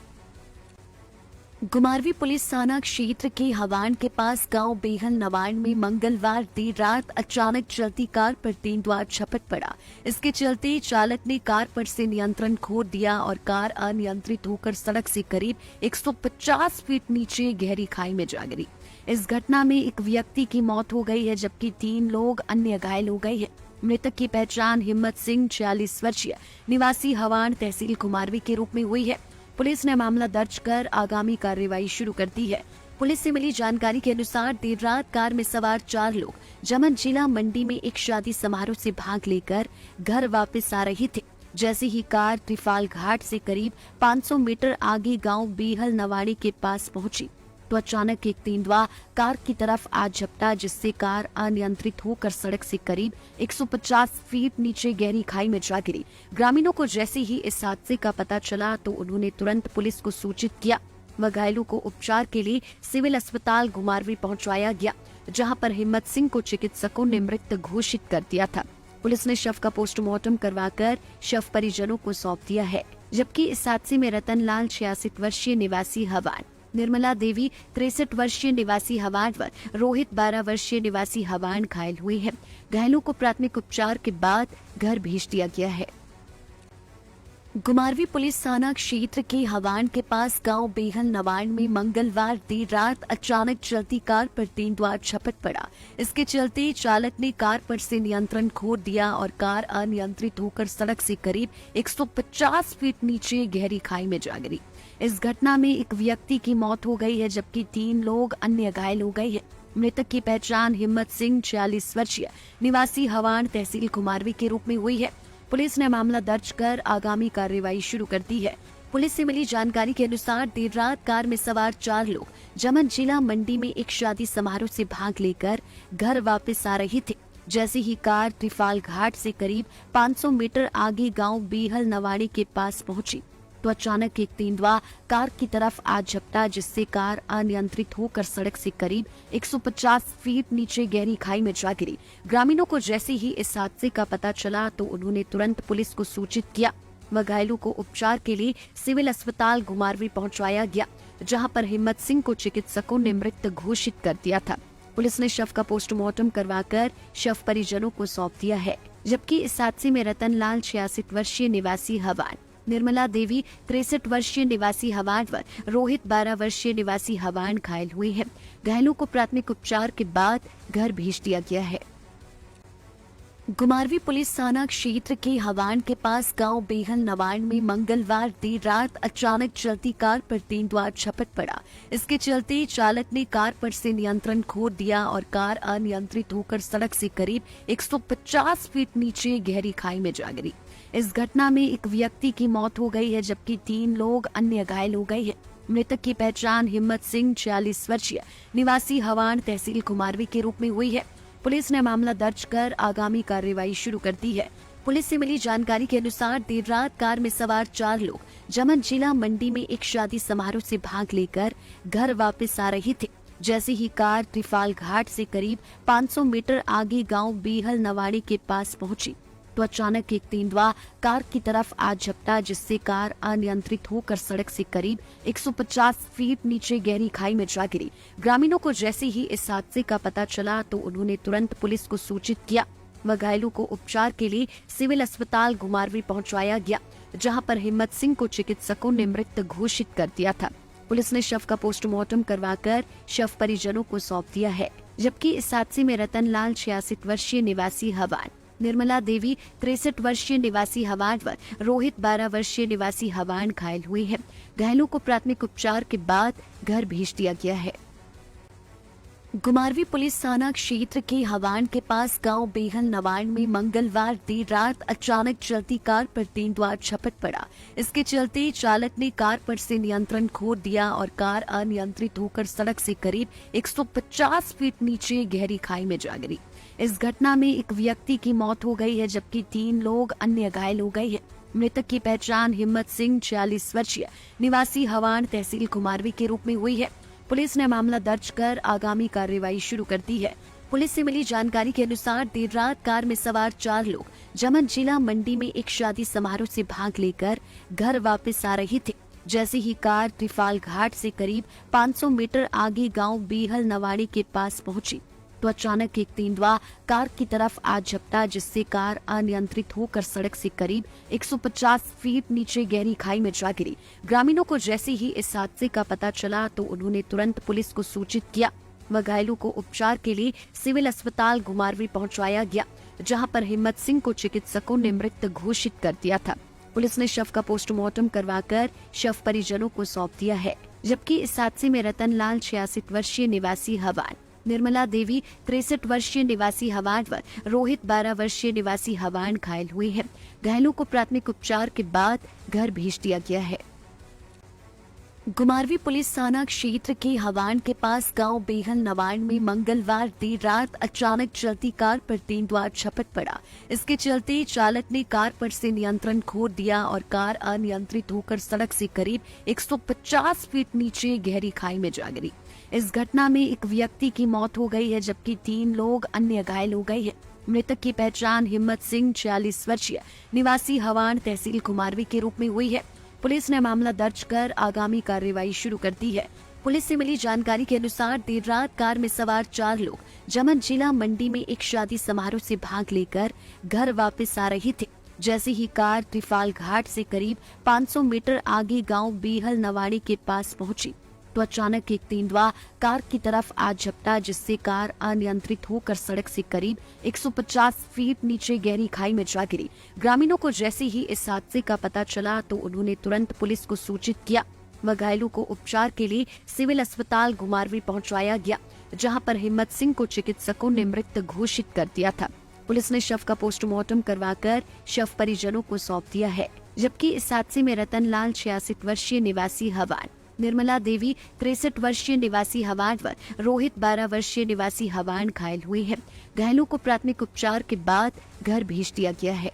गुमारवी पुलिस थाना क्षेत्र के हवान के पास गांव बेहल नवान में मंगलवार देर रात अचानक चलती कार पर तेंदुआ झपट पड़ा। इसके चलते चालक ने कार पर से नियंत्रण खो दिया और कार अनियंत्रित होकर सड़क से करीब 150 फीट नीचे गहरी खाई में जा गिरी। इस घटना में एक व्यक्ति की मौत हो गई है, जबकि 3 लोग अन्य घायल हो गए हैं। मृतक की पहचान हिम्मत सिंह 46 वर्षीय निवासी हवान तहसील कुमारवी के रूप में हुई है। पुलिस ने मामला दर्ज कर आगामी कार्रवाई शुरू कर दी है। पुलिस से मिली जानकारी के अनुसार देर रात कार में सवार 4 लोग जमन जिला मंडी में एक शादी समारोह से भाग लेकर घर वापस आ रहे थे। जैसे ही कार त्रिफाल घाट से करीब 500 मीटर आगे गांव बेहल नवाड़ी के पास पहुंची तो अचानक एक तेंदुआ कार की तरफ आ झपटा, जिससे कार अनियंत्रित होकर सड़क से करीब 150 फीट नीचे गहरी खाई में जा गिरी। ग्रामीणों को जैसे ही इस हादसे का पता चला तो उन्होंने तुरंत पुलिस को सूचित किया व घायलों को उपचार के लिए सिविल अस्पताल गुमारवी पहुंचाया गया, जहां पर हिम्मत सिंह को चिकित्सकों ने मृत घोषित कर दिया था। पुलिस ने शव का पोस्टमार्टम करवाकर शव परिजनों को सौंप दिया है, जबकि इस हादसे में रतन लाल 86 वर्षीय निवासी हवान, निर्मला देवी 63 वर्षीय निवासी हवान व रोहित 12 वर्षीय निवासी हवान घायल हुए हैं। घायलों को प्राथमिक उपचार के बाद घर भेज दिया गया है। गुमारवी पुलिस थाना क्षेत्र के हवान के पास गांव बेहल नवान में मंगलवार देर रात अचानक चलती कार पर तेंदुआ झपट पड़ा। इसके चलते चालक ने कार पर से नियंत्रण खो दिया और कार अनियंत्रित होकर सड़क से करीब 150 फीट नीचे गहरी खाई में जा गिरी। इस घटना में एक व्यक्ति की मौत हो गई है, जबकि 3 लोग अन्य घायल हो गए हैं। मृतक की पहचान हिम्मत सिंह 46 वर्षीय निवासी हवान तहसील कुमारवी के रूप में हुई है। पुलिस ने मामला दर्ज कर आगामी कार्रवाई शुरू कर दी है। पुलिस से मिली जानकारी के अनुसार देर रात कार में सवार 4 लोग जमन जिला मंडी में एक शादी समारोह से भाग लेकर घर वापस आ रहे थे। जैसे ही कार त्रिफाल घाट से करीब 500 मीटर आगे गांव बीहल नवाड़ी के पास पहुंची तो अचानक एक तेंदुआ कार की तरफ आ झपटा, जिससे कार अनियंत्रित होकर सड़क से करीब 150 फीट नीचे गहरी खाई में जा गिरी। ग्रामीणों को जैसे ही इस हादसे का पता चला तो उन्होंने तुरंत पुलिस को सूचित किया व घायलों को उपचार के लिए सिविल अस्पताल घुमारवी पहुंचाया गया, जहां पर हिम्मत सिंह को चिकित्सकों ने मृत घोषित कर दिया था। पुलिस ने शव का पोस्टमार्टम करवाकर शव परिजनों को सौंप दिया है, जबकि इस हादसे में रतन लाल 66 वर्षीय निवासी हवान, निर्मला देवी 63 वर्षीय निवासी हवान व रोहित 12 वर्षीय निवासी हवान घायल हुए हैं। घायलों को प्राथमिक उपचार के बाद घर भेज दिया गया है। घुमारवी पुलिस थाना क्षेत्र के हवान के पास गांव बेहल नवाड़ में मंगलवार देर रात अचानक चलती कार पर तेंदुआ झपट पड़ा। इसके चलते चालक ने कार पर से नियंत्रण खो दिया और कार अनियंत्रित होकर सड़क से करीब 150 फीट नीचे गहरी खाई में जा गिरी। इस घटना में एक व्यक्ति की मौत हो गई है, जबकि 3 लोग अन्य घायल हो गए हैं। मृतक की पहचान हिम्मत सिंह 46 वर्षीय निवासी हवान तहसील घुमारवी के रूप में हुई है। पुलिस ने मामला दर्ज कर आगामी कार्रवाई शुरू कर दी है। पुलिस से मिली जानकारी के अनुसार देर रात कार में सवार 4 लोग जमन जिला मंडी में एक शादी समारोह से भाग लेकर घर वापस आ रहे थे। जैसे ही कार त्रिफाल घाट से करीब 500 मीटर आगे गांव बीहल नवाड़ी के पास पहुंची तो अचानक एक तेंदुआ कार की तरफ आ झपटा, जिससे कार अनियंत्रित होकर सड़क से करीब 150 फीट नीचे गहरी खाई में जा गिरी। ग्रामीणों को जैसे ही इस हादसे का पता चला तो उन्होंने तुरंत पुलिस को सूचित किया व घायलों को उपचार के लिए सिविल अस्पताल घुमारवी पहुंचाया गया, जहां पर हिम्मत सिंह को चिकित्सकों ने मृत घोषित कर दिया था। पुलिस ने शव का पोस्टमार्टम करवाकर शव परिजनों को सौंप दिया है, जबकि इस हादसे में रतन लाल 66 वर्षीय निवासी हवान, निर्मला देवी 63 वर्षीय निवासी हवान व रोहित 12 वर्षीय निवासी हवान घायल हुए हैं। घायलों को प्राथमिक उपचार के बाद घर भेज दिया गया है। घुमारवी पुलिस थाना क्षेत्र के हवान के पास गांव बेहल नवाड़ में मंगलवार देर रात अचानक चलती कार पर तेंदुआ झपट पड़ा। इसके चलते चालक ने कार पर से नियंत्रण खो दिया और कार अनियंत्रित होकर सड़क से करीब 150 फीट नीचे गहरी खाई में जा गिरी। इस घटना में एक व्यक्ति की मौत हो गई है, जबकि 3 लोग अन्य घायल हो गए हैं। मृतक की पहचान हिम्मत सिंह 46 वर्षीय निवासी हवान तहसील घुमारवी के रूप में हुई है। पुलिस ने मामला दर्ज कर आगामी कार्रवाई शुरू कर दी है। पुलिस से मिली जानकारी के अनुसार देर रात कार में सवार 4 लोग जमन जिला मंडी में एक शादी समारोह से भाग लेकर घर वापस आ रहे थे। जैसे ही कार त्रिफाल घाट से करीब 500 मीटर आगे गांव बीहल नवाड़ी के पास पहुंची तो अचानक एक तेंदुआ कार की तरफ आ झपटा, जिससे कार अनियंत्रित होकर सड़क से करीब 150 फीट नीचे गहरी खाई में जा गिरी। ग्रामीणों को जैसे ही इस हादसे का पता चला तो उन्होंने तुरंत पुलिस को सूचित किया व घायलों को उपचार के लिए सिविल अस्पताल घुमारवी पहुंचाया गया, जहां पर हिम्मत सिंह को चिकित्सकों ने मृत घोषित कर दिया था। पुलिस ने शव का पोस्टमार्टम करवाकर शव परिजनों को सौंप दिया है, जबकि इस हादसे में रतन लाल 66 वर्षीय निवासी हवान, निर्मला देवी 63 वर्षीय निवासी हवान व रोहित 12 वर्षीय निवासी हवान घायल हुए हैं। घायलों को प्राथमिक उपचार के बाद घर भेज दिया गया है। घुमारवी पुलिस थाना क्षेत्र के हवान के पास गांव बेहल नवाड़ में मंगलवार देर रात अचानक चलती कार पर तेंदुआ झपट पड़ा। इसके चलते चालक ने कार पर से नियंत्रण खो दिया और कार अनियंत्रित होकर सड़क से करीब 150 फीट नीचे गहरी खाई में जा गिरी। इस घटना में एक व्यक्ति की मौत हो गई है, जबकि 3 लोग अन्य घायल हो गए हैं। मृतक की पहचान हिम्मत सिंह 46 वर्षीय निवासी हवान तहसील घुमारवी के रूप में हुई है। पुलिस ने मामला दर्ज कर आगामी कार्रवाई शुरू कर दी है। पुलिस से मिली जानकारी के अनुसार देर रात कार में सवार 4 लोग जमन जिला मंडी में एक शादी समारोह से भाग लेकर घर वापस आ रहे थे। जैसे ही कार त्रिफाल घाट से करीब 500 मीटर आगे गांव बीहल नवाड़ी के पास पहुंची तो अचानक एक तेंदुआ कार की तरफ आ झपटा, जिससे कार अनियंत्रित होकर सड़क से करीब 150 फीट नीचे गहरी खाई में जा गिरी। ग्रामीणों को जैसे ही इस हादसे का पता चला तो उन्होंने तुरंत पुलिस को सूचित किया व घायलों को उपचार के लिए सिविल अस्पताल घुमारवी पहुंचाया गया, जहां पर हिम्मत सिंह को चिकित्सकों ने मृत घोषित कर दिया था। पुलिस ने शव का पोस्टमार्टम करवाकर शव परिजनों को सौंप दिया है, जबकि इस हादसे में रतन लाल 66 वर्षीय निवासी हवान, निर्मला देवी 63 वर्षीय निवासी हवान व रोहित 12 वर्षीय निवासी हवान घायल हुए हैं। घायलों को प्राथमिक उपचार के बाद घर भेज दिया गया है।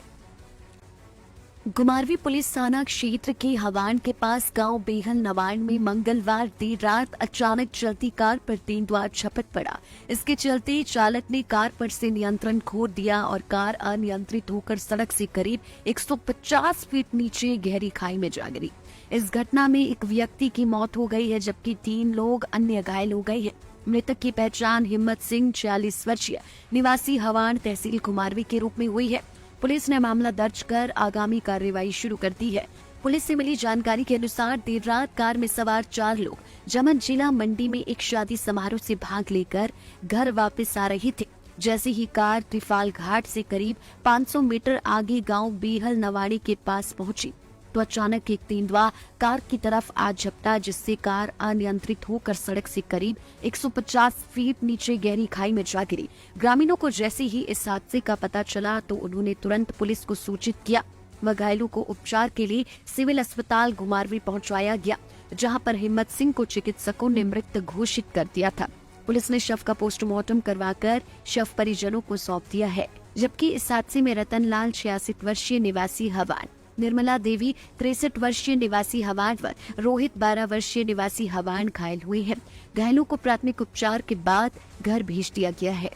गुमारवी पुलिस थाना क्षेत्र के हवान के पास गांव बेहल नवान में मंगलवार देर रात अचानक चलती कार पर तीन द्वार झपट पड़ा। इसके चलते चालक ने कार पर से नियंत्रण खो दिया और कार अनियंत्रित होकर सड़क से करीब 150 फीट नीचे गहरी खाई में जा गिरी। इस घटना में एक व्यक्ति की मौत हो गई है, जबकि 3 लोग अन्य घायल हो गए हैं। मृतक की पहचान हिम्मत सिंह 46 वर्षीय निवासी हवान तहसील कुमारवी के रूप में हुई है। पुलिस ने मामला दर्ज कर आगामी कार्रवाई शुरू कर दी है। पुलिस से मिली जानकारी के अनुसार देर रात कार में सवार 4 लोग जमन जिला मंडी में एक शादी समारोह से भाग लेकर घर वापस आ रहे थे। जैसे ही कार त्रिफाल घाट से करीब 500 मीटर आगे गांव बेहल नवाड़ी के पास पहुंची तो अचानक एक तेंदुआ कार की तरफ आ झपटा, जिससे कार अनियंत्रित होकर सड़क से करीब 150 फीट नीचे गहरी खाई में जा गिरी। ग्रामीणों को जैसे ही इस हादसे का पता चला तो उन्होंने तुरंत पुलिस को सूचित किया व घायलों को उपचार के लिए सिविल अस्पताल गुमारवी पहुंचाया गया, जहां पर हिम्मत सिंह को चिकित्सकों ने मृत घोषित कर दिया था। पुलिस ने शव का पोस्टमार्टम करवाकर शव परिजनों को सौंप दिया है, जबकि इस हादसे में रतन लाल 66 वर्षीय निवासी हवान, निर्मला देवी 63 वर्षीय निवासी हवान व रोहित 12 वर्षीय निवासी हवान घायल हुए हैं। घायलों को प्राथमिक उपचार के बाद घर भेज दिया गया है।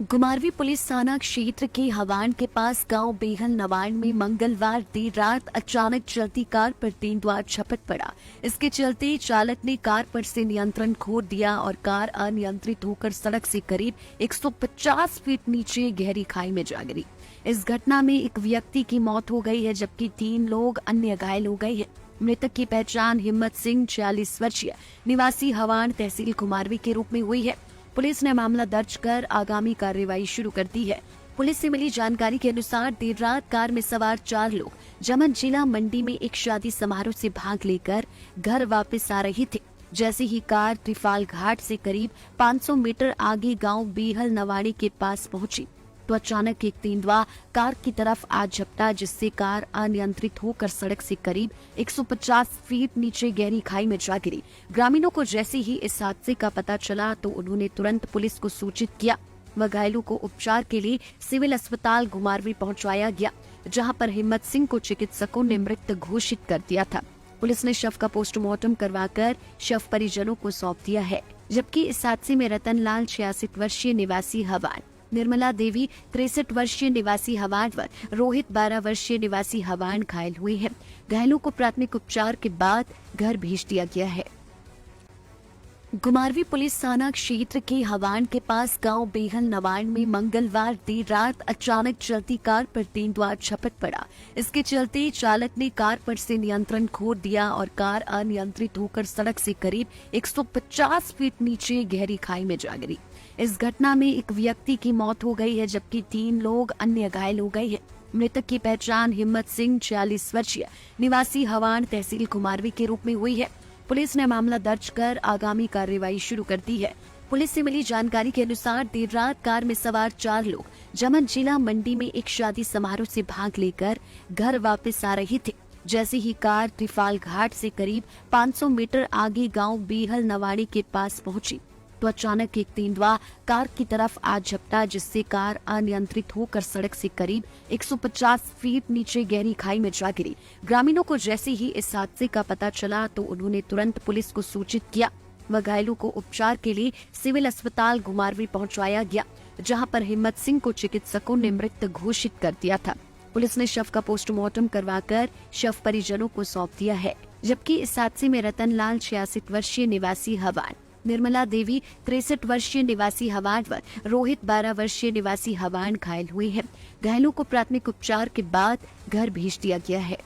गुमारवी पुलिस थाना क्षेत्र के हवान के पास गांव बेहल नवान में मंगलवार देर रात अचानक चलती कार पर तीन द्वार झपट पड़ा। इसके चलते चालक ने कार पर से नियंत्रण खो दिया और कार अनियंत्रित होकर सड़क से करीब 150 फीट नीचे गहरी खाई में जा गिरी। इस घटना में एक व्यक्ति की मौत हो गई है, जबकि 3 लोग अन्य घायल हो गए हैं। मृतक की पहचान हिम्मत सिंह 46 वर्षीय निवासी हवान तहसील कुमारवी के रूप में हुई है। पुलिस ने मामला दर्ज कर आगामी कार्रवाई शुरू कर दी है। पुलिस से मिली जानकारी के अनुसार देर रात कार में सवार 4 लोग जमन जिला मंडी में एक शादी समारोह से भाग लेकर घर वापस आ रहे थे। जैसे ही कार त्रिफाल घाट से करीब 500 मीटर आगे गांव बेहल नवाड़ी के पास पहुंची तो अचानक एक तेंदुआ कार की तरफ आ झपटा, जिससे कार अनियंत्रित होकर सड़क से करीब 150 फीट नीचे गहरी खाई में जा गिरी। ग्रामीणों को जैसे ही इस हादसे का पता चला तो उन्होंने तुरंत पुलिस को सूचित किया व घायलों को उपचार के लिए सिविल अस्पताल गुमारवी पहुंचाया गया, जहां पर हिम्मत सिंह को चिकित्सकों ने मृत घोषित कर दिया था। पुलिस ने शव का पोस्टमार्टम करवाकर शव परिजनों को सौंप दिया है, जबकि इस हादसे में रतन लाल 66 वर्षीय निवासी हवान, निर्मला देवी 63 वर्षीय निवासी हवान व रोहित 12 वर्षीय निवासी हवान घायल हुए हैं। घायलों को प्राथमिक उपचार के बाद घर भेज दिया गया है। गुमारवी पुलिस थाना क्षेत्र के हवान के पास गांव बेहल नवान में मंगलवार देर रात अचानक चलती कार पर तीन द्वार झपट पड़ा। इसके चलते चालक ने कार पर से नियंत्रण खो दिया और कार अनियंत्रित होकर सड़क से करीब 150 फीट नीचे गहरी खाई में जा गिरी। इस घटना में एक व्यक्ति की मौत हो गई है, जबकि 3 लोग अन्य घायल हो गए हैं। मृतक की पहचान हिम्मत सिंह 46 वर्षीय निवासी हवान तहसील कुमारवी के रूप में हुई है। पुलिस ने मामला दर्ज कर आगामी कार्रवाई शुरू कर दी है। पुलिस से मिली जानकारी के अनुसार देर रात कार में सवार 4 लोग जमन जिला मंडी में एक शादी समारोह से भाग लेकर घर वापस आ रहे थे। जैसे ही कार त्रिफाल घाट से करीब 500 मीटर आगे गांव बेहल नवाड़ी के पास पहुंची तो अचानक एक तेंदुआ कार की तरफ आ झपटा, जिससे कार अनियंत्रित होकर सड़क से करीब 150 फीट नीचे गहरी खाई में जा गिरी। ग्रामीणों को जैसे ही इस हादसे का पता चला तो उन्होंने तुरंत पुलिस को सूचित किया व घायलों को उपचार के लिए सिविल अस्पताल गुमारवी पहुंचाया गया, जहां पर हिम्मत सिंह को चिकित्सकों ने मृत घोषित कर दिया था। पुलिस ने शव का पोस्टमार्टम करवाकर शव परिजनों को सौंप दिया है, जबकि इस हादसे में रतन लाल 66 वर्षीय निवासी हवान, निर्मला देवी 63 वर्षीय निवासी हवान व रोहित 12 वर्षीय निवासी हवान घायल हुए हैं। घायलों को प्राथमिक उपचार के बाद घर भेज दिया गया है।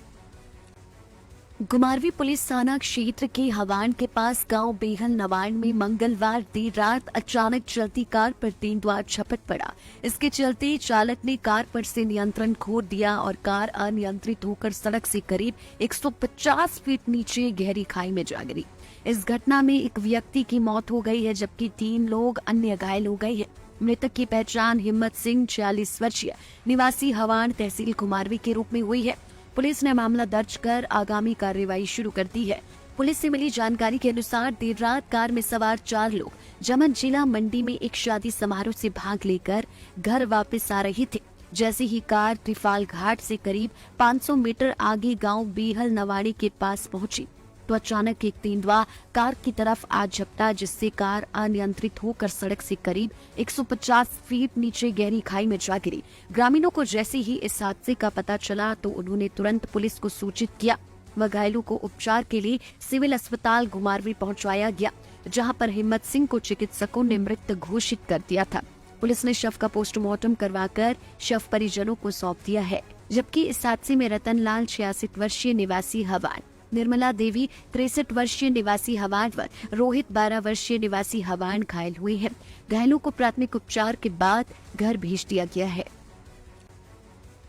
गुमारवी पुलिस थाना क्षेत्र के हवान के पास गांव बेहल नवान में मंगलवार देर रात अचानक चलती कार पर तीन द्वार झपट पड़ा। इसके चलते चालक ने कार पर से नियंत्रण खो दिया और कार अनियंत्रित होकर सड़क से करीब 150 फीट नीचे गहरी खाई में जा गिरी। इस घटना में एक व्यक्ति की मौत हो गई है, जबकि 3 लोग अन्य घायल हो गए हैं। मृतक की पहचान हिम्मत सिंह 46 वर्षीय निवासी हवान तहसील कुमारवी के रूप में हुई है। पुलिस ने मामला दर्ज कर आगामी कार्रवाई शुरू कर दी है। पुलिस से मिली जानकारी के अनुसार देर रात कार में सवार 4 लोग जमन जिला मंडी में एक शादी समारोह से भाग लेकर घर वापस आ रहे थे। जैसे ही कार त्रिफाल घाट से करीब 500 मीटर आगे गांव बीहल नवाड़ी के पास पहुंची तो अचानक एक तेंदुआ कार की तरफ आ झपटा, जिससे कार अनियंत्रित होकर सड़क से करीब 150 फीट नीचे गहरी खाई में जा गिरी। ग्रामीणों को जैसे ही इस हादसे का पता चला तो उन्होंने तुरंत पुलिस को सूचित किया व घायलों को उपचार के लिए सिविल अस्पताल घुमारवीं पहुंचाया गया, जहां पर हिम्मत सिंह को चिकित्सकों ने मृत घोषित कर दिया था। पुलिस ने शव का पोस्टमार्टम करवाकर शव परिजनों को सौंप दिया है, जबकि इस हादसे में रतन लाल 66 वर्षीय निवासी हवान, निर्मला देवी 63 वर्षीय निवासी हवान व रोहित 12 वर्षीय निवासी हवान घायल हुए हैं। घायलों को प्राथमिक उपचार के बाद घर भेज दिया गया है।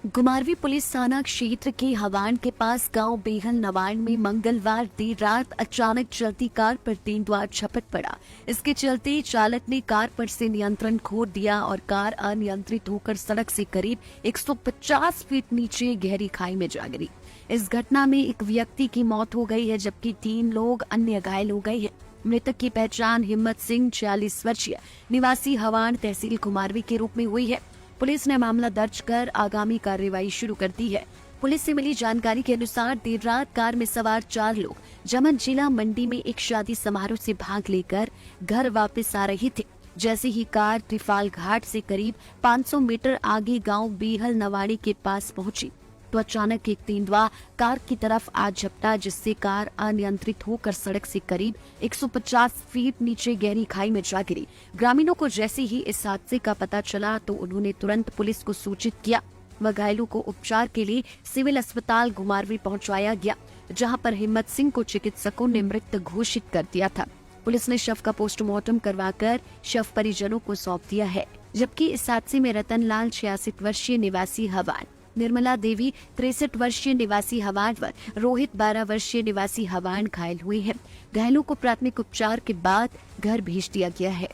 घुमारवीं पुलिस थाना क्षेत्र के हवान के पास गांव बेहल नवाड़ में मंगलवार देर रात अचानक चलती कार पर तेंदुआ झपट पड़ा। इसके चलते चालक ने कार पर से नियंत्रण खो दिया और कार अनियंत्रित होकर सड़क से करीब 150 फीट नीचे गहरी खाई में जा गिरी। इस घटना में एक व्यक्ति की मौत हो गई है, जबकि 3 लोग अन्य घायल हो गए हैं। मृतक की पहचान हिम्मत सिंह 46 वर्षीय निवासी हवान तहसील घुमारवीं के रूप में हुई है। पुलिस ने मामला दर्ज कर आगामी कार्रवाई शुरू कर दी है। पुलिस से मिली जानकारी के अनुसार देर रात कार में सवार 4 लोग जमन जिला मंडी में एक शादी समारोह से भाग लेकर घर वापस आ रहे थे। जैसे ही कार त्रिफाल घाट से करीब 500 मीटर आगे गांव बीहल नवाड़ी के पास पहुंची तो अचानक एक तेंदुआ कार की तरफ आ झपटा, जिससे कार अनियंत्रित होकर सड़क से करीब 150 फीट नीचे गहरी खाई में जा गिरी। ग्रामीणों को जैसे ही इस हादसे का पता चला तो उन्होंने तुरंत पुलिस को सूचित किया व घायलों को उपचार के लिए सिविल अस्पताल घुमारवीं पहुंचाया गया, जहां पर हिम्मत सिंह को चिकित्सकों ने मृत घोषित कर दिया था। पुलिस ने शव का पोस्टमार्टम करवाकर शव परिजनों को सौंप दिया है, जबकि इस हादसे में रतन लाल 66 वर्षीय निवासी हवान, निर्मला देवी 63 वर्षीय निवासी हवान व रोहित 12 वर्षीय निवासी हवान घायल हुए हैं। घायलों को प्राथमिक उपचार के बाद घर भेज दिया गया है।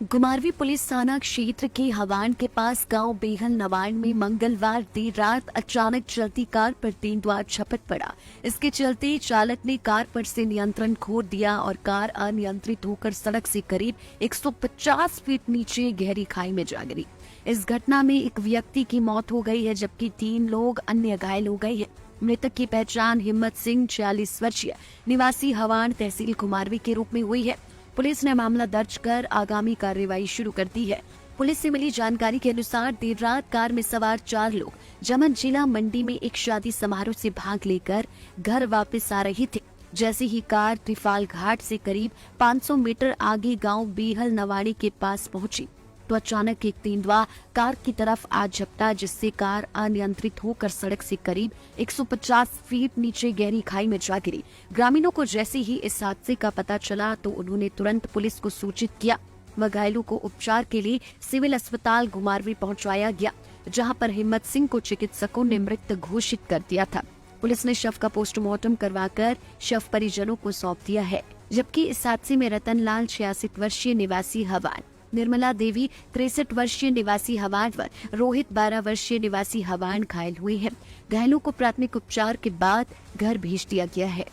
घुमारवीं पुलिस थाना क्षेत्र के हवान के पास गांव बेहल नवाड़ में मंगलवार देर रात अचानक चलती कार पर तेंदुआ झपट पड़ा। इसके चलते चालक ने कार पर से नियंत्रण खो दिया और कार अनियंत्रित होकर सड़क से करीब 150 फीट नीचे गहरी खाई में जा गिरी। इस घटना में एक व्यक्ति की मौत हो गई है, जबकि 3 लोग अन्य घायल हो गए हैं। मृतक की पहचान हिम्मत सिंह 46 वर्षीय निवासी हवान तहसील घुमारवीं के रूप में हुई है। पुलिस ने मामला दर्ज कर आगामी कार्रवाई शुरू कर दी है। पुलिस से मिली जानकारी के अनुसार देर रात कार में सवार 4 लोग जमन जिला मंडी में एक शादी समारोह से भाग लेकर घर वापस आ रहे थे। जैसे ही कार त्रिफाल घाट से करीब 500 मीटर आगे गांव बीहल नवाड़ी के पास पहुंची तो अचानक एक तेंदुआ कार की तरफ आ झपटा, जिससे कार अनियंत्रित होकर सड़क से करीब 150 फीट नीचे गहरी खाई में जा गिरी। ग्रामीणों को जैसे ही इस हादसे का पता चला तो उन्होंने तुरंत पुलिस को सूचित किया व घायलों को उपचार के लिए सिविल अस्पताल घुमारवीं पहुंचाया गया, जहां पर हिम्मत सिंह को चिकित्सकों ने मृत घोषित कर दिया था। पुलिस ने शव का पोस्टमार्टम करवाकर शव परिजनों को सौंप दिया है, जबकि इस हादसे में रतन लाल 66 वर्षीय निवासी हवान, निर्मला देवी 63 वर्षीय निवासी हवान व रोहित 12 वर्षीय निवासी हवान घायल हुए हैं। घायलों को प्राथमिक उपचार के बाद घर भेज दिया गया है।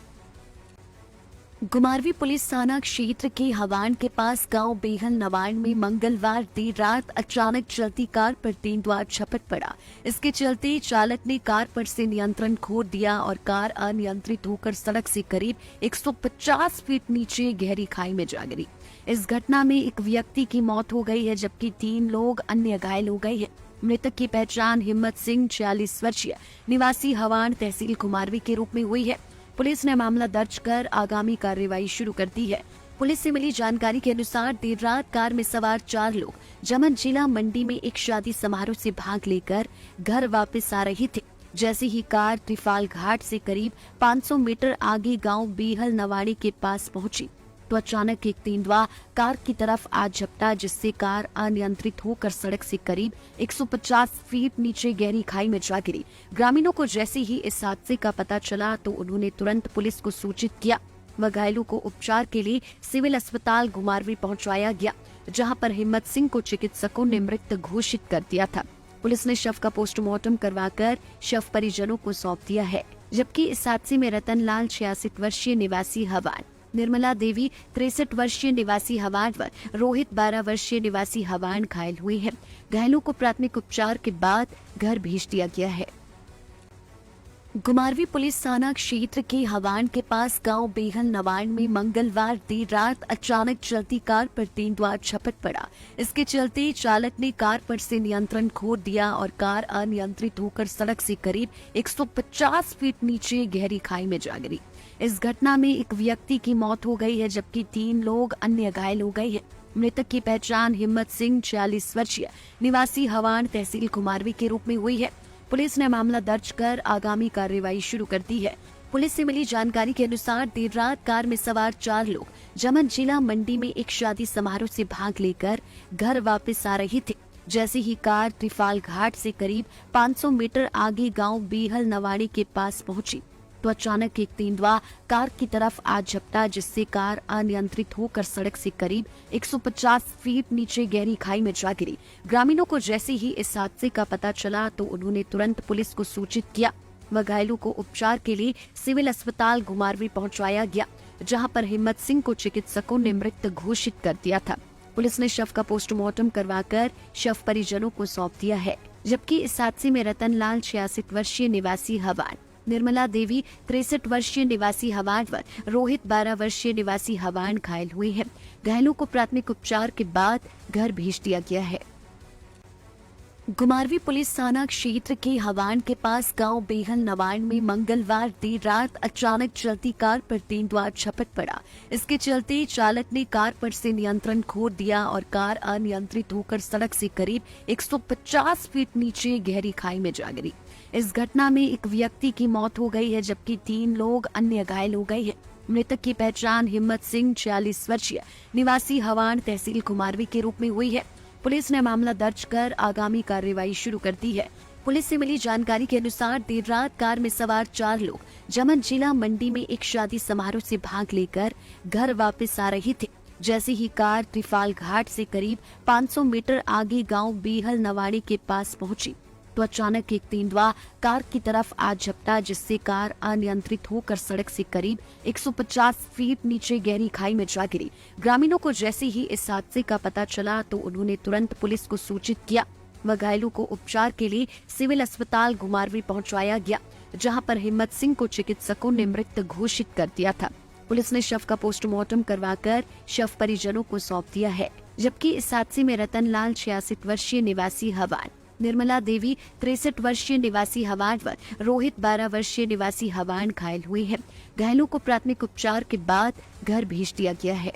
घुमारवीं पुलिस थाना क्षेत्र के हवान के पास गांव बेहल नवाड़ में मंगलवार देर रात अचानक चलती कार पर तेंदुआ झपट पड़ा। इसके चलते चालक ने कार पर से नियंत्रण खो दिया और कार अनियंत्रित होकर सड़क से करीब 150 फीट नीचे गहरी खाई में जा गिरी। इस घटना में एक व्यक्ति की मौत हो गई है, जबकि 3 लोग अन्य घायल हो गए हैं। मृतक की पहचान हिम्मत सिंह 46 वर्षीय निवासी हवान तहसील घुमारवीं के रूप में हुई है। पुलिस ने मामला दर्ज कर आगामी कार्रवाई शुरू कर दी है। पुलिस से मिली जानकारी के अनुसार देर रात कार में सवार 4 लोग जमन जिला मंडी में एक शादी समारोह से भाग लेकर घर वापस आ रहे थे। जैसे ही कार त्रिफाल घाट से करीब 500 मीटर आगे गांव बीहल नवाड़ी के पास पहुंची तो अचानक एक तेंदुआ कार की तरफ आ झपटा, जिससे कार अनियंत्रित होकर सड़क से करीब 150 फीट नीचे गहरी खाई में जा गिरी। ग्रामीणों को जैसे ही इस हादसे का पता चला तो उन्होंने तुरंत पुलिस को सूचित किया व घायलों को उपचार के लिए सिविल अस्पताल घुमारवीं पहुंचाया गया, जहां पर हिम्मत सिंह को चिकित्सकों ने मृत घोषित कर दिया था। पुलिस ने शव का पोस्टमार्टम करवाकर शव परिजनों को सौंप दिया है, जबकि इस हादसे में रतनलाल 66 वर्षीय निवासी हवान, निर्मला देवी 63 वर्षीय निवासी हवान व रोहित 12 वर्षीय निवासी हवान घायल हुए हैं। घायलों को प्राथमिक उपचार के बाद घर भेज दिया गया है। घुमारवीं पुलिस थाना क्षेत्र के हवान के पास गांव बेहल नवान में मंगलवार देर रात अचानक चलती कार पर तेंदुआ झपट पड़ा। इसके चलते चालक ने कार पर से नियंत्रण खो दिया और कार अनियंत्रित होकर सड़क से करीब 150 फीट नीचे गहरी खाई में जा गिरी। इस घटना में एक व्यक्ति की मौत हो गई है, जबकि 3 लोग अन्य घायल हो गए हैं। मृतक की पहचान हिम्मत सिंह 46 वर्षीय निवासी हवान तहसील घुमारवीं के रूप में हुई है। पुलिस ने मामला दर्ज कर आगामी कार्रवाई शुरू कर दी है। पुलिस से मिली जानकारी के अनुसार देर रात कार में सवार 4 लोग जमन जिला मंडी में एक शादी समारोह से भाग लेकर घर वापस आ रहे थे। जैसे ही कार त्रिफाल घाट से करीब 500 मीटर आगे गांव बेहल नवाड़ी के पास पहुंची तो अचानक एक तेंदुआ कार की तरफ आ झपटा, जिससे कार अनियंत्रित होकर सड़क से करीब 150 फीट नीचे गहरी खाई में जा गिरी। ग्रामीणों को जैसे ही इस हादसे का पता चला तो उन्होंने तुरंत पुलिस को सूचित किया व घायलों को उपचार के लिए सिविल अस्पताल घुमारवीं पहुंचाया गया, जहां पर हिम्मत सिंह को चिकित्सकों ने मृत घोषित कर दिया था। पुलिस ने शव का पोस्टमार्टम करवाकर शव परिजनों को सौंप दिया है। जबकि इस हादसे में रतनलाल 66 वर्षीय निवासी हवान, निर्मला देवी 63 वर्षीय निवासी हवान व रोहित 12 वर्षीय निवासी हवान घायल हुए हैं। घायलों को प्राथमिक उपचार के बाद घर भेज दिया गया है। घुमारवीं पुलिस थाना क्षेत्र के हवान के पास गांव बेहल नवान में मंगलवार देर रात अचानक चलती कार पर तेंदुआ झपट पड़ा। इसके चलते चालक ने कार पर से नियंत्रण खो दिया और कार अनियंत्रित होकर सड़क से करीब 150 फीट नीचे गहरी खाई में जा गिरी। इस घटना में एक व्यक्ति की मौत हो गई है, जबकि 3 लोग अन्य घायल हो गए हैं। मृतक की पहचान हिम्मत सिंह 46 वर्षीय निवासी हवान तहसील घुमारवीं के रूप में हुई है। पुलिस ने मामला दर्ज कर आगामी कार्रवाई शुरू कर दी है। पुलिस से मिली जानकारी के अनुसार देर रात कार में सवार 4 लोग जमन जिला मंडी में एक शादी समारोह से भाग लेकर घर वापस आ रहे थे। जैसे ही कार त्रिफाल घाट से करीब 500 मीटर आगे गांव बेहल नवाड़ी के पास पहुंची तो अचानक एक तेंदुआ कार की तरफ आ झपटा, जिससे कार अनियंत्रित होकर सड़क से करीब 150 फीट नीचे गहरी खाई में जा गिरी। ग्रामीणों को जैसे ही इस हादसे का पता चला तो उन्होंने तुरंत पुलिस को सूचित किया व घायलों को उपचार के लिए सिविल अस्पताल घुमारवीं पहुंचाया गया, जहां पर हिम्मत सिंह को चिकित्सकों ने मृत घोषित कर दिया था। पुलिस ने शव का पोस्टमार्टम करवाकर शव परिजनों को सौंप दिया है। जबकि इस हादसे में रतनलाल 66 वर्षीय निवासी हवान, निर्मला देवी 63 वर्षीय निवासी हवान व रोहित 12 वर्षीय निवासी हवान घायल हुए हैं। घायलों को प्राथमिक उपचार के बाद घर भेज दिया गया है।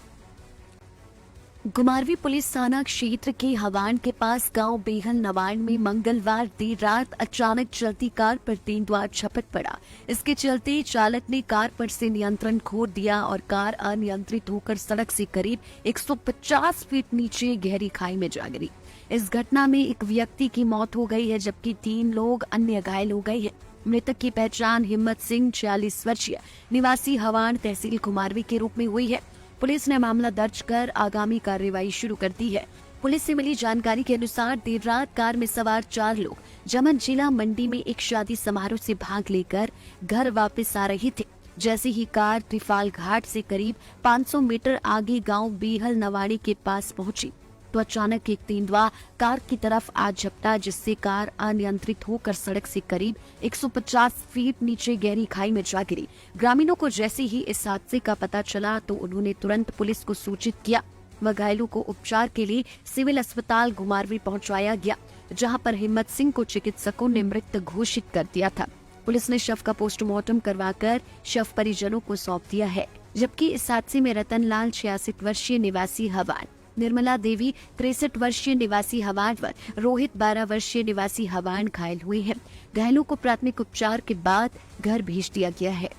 घुमारवीं पुलिस थाना क्षेत्र के हवान के पास गांव बेहल नवान में मंगलवार देर रात अचानक चलती कार पर तेंदुआ झपट पड़ा। इसके चलते चालक ने कार पर से नियंत्रण खो दिया और कार अनियंत्रित होकर सड़क से करीब 150 फीट नीचे गहरी खाई में जा गिरी। इस घटना में एक व्यक्ति की मौत हो गई है, जबकि 3 लोग अन्य घायल हो गए हैं। मृतक की पहचान हिम्मत सिंह 46 वर्षीय निवासी हवान तहसील घुमारवीं के रूप में हुई है। पुलिस ने मामला दर्ज कर आगामी कार्रवाई शुरू कर दी है। पुलिस से मिली जानकारी के अनुसार देर रात कार में सवार 4 लोग जमन जिला मंडी में एक शादी समारोह से भाग लेकर घर वापस आ रहे थे। जैसे ही कार त्रिफाल घाट से करीब 500 मीटर आगे गांव बेहल नवाड़ी के पास पहुंची तो अचानक एक तेंदुआ कार की तरफ आ झपटा, जिससे कार अनियंत्रित होकर सड़क से करीब 150 फीट नीचे गहरी खाई में जा गिरी। ग्रामीणों को जैसे ही इस हादसे का पता चला तो उन्होंने तुरंत पुलिस को सूचित किया व घायलों को उपचार के लिए सिविल अस्पताल घुमारवीं पहुंचाया गया, जहां पर हिम्मत सिंह को चिकित्सकों ने मृत घोषित कर दिया था। पुलिस ने शव का पोस्टमार्टम करवाकर शव परिजनों को सौंप दिया है। जबकि इस हादसे में रतनलाल 66 वर्षीय निवासी हवान, निर्मला देवी 63 वर्षीय निवासी हवान व रोहित 12 वर्षीय निवासी हवान घायल हुए हैं। घायलों को प्राथमिक उपचार के बाद घर भेज दिया गया है।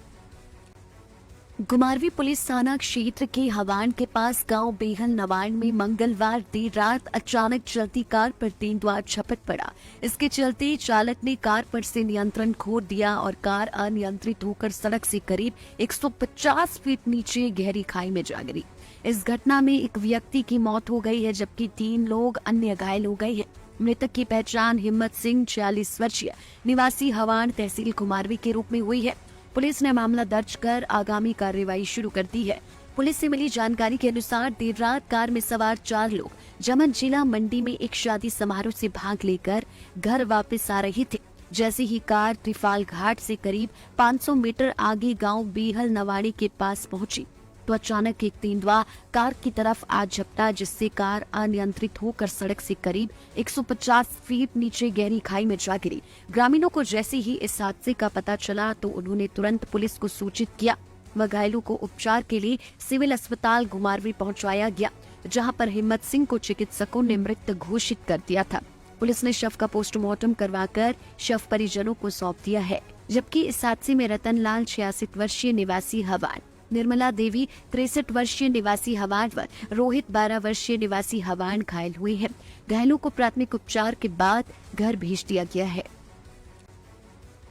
घुमारवीं पुलिस थाना क्षेत्र के हवान के पास गांव बेहल नवान में मंगलवार देर रात अचानक चलती कार पर तेंदुआ झपट पड़ा। इसके चलते चालक ने कार पर से नियंत्रण खो दिया और कार अनियंत्रित होकर सड़क से करीब 150 फीट नीचे गहरी खाई में जा गिरी। इस घटना में एक व्यक्ति की मौत हो गई है, जबकि 3 लोग अन्य घायल हो गए हैं। मृतक की पहचान हिम्मत सिंह 46 वर्षीय निवासी हवान तहसील कुमारवी के रूप में हुई है। पुलिस ने मामला दर्ज कर आगामी कार्रवाई शुरू कर दी है। पुलिस से मिली जानकारी के अनुसार देर रात कार में सवार 4 लोग जमन जिला मंडी में एक शादी समारोह से भाग लेकर घर वापस आ रहे थे। जैसे ही कार त्रिफाल घाट से करीब 500 मीटर आगे गांव बीहल नवाड़ी के पास पहुंची तो अचानक एक तेंदुआ कार की तरफ आ झपटा, जिससे कार अनियंत्रित होकर सड़क से करीब 150 फीट नीचे गहरी खाई में जा गिरी। ग्रामीणों को जैसे ही इस हादसे का पता चला तो उन्होंने तुरंत पुलिस को सूचित किया व घायलों को उपचार के लिए सिविल अस्पताल घुमारवी पहुंचाया गया, जहां पर हिम्मत सिंह को चिकित्सकों ने मृत घोषित कर दिया था। पुलिस ने शव का पोस्टमार्टम करवाकर शव परिजनों को सौंप दिया है, जबकि इस हादसे में रतनलाल 86 वर्षीय निवासी हवान, निर्मला देवी 63 वर्षीय निवासी हवान व रोहित 12 वर्षीय निवासी हवान घायल हुए हैं। घायलों को प्राथमिक उपचार के बाद घर भेज दिया गया है।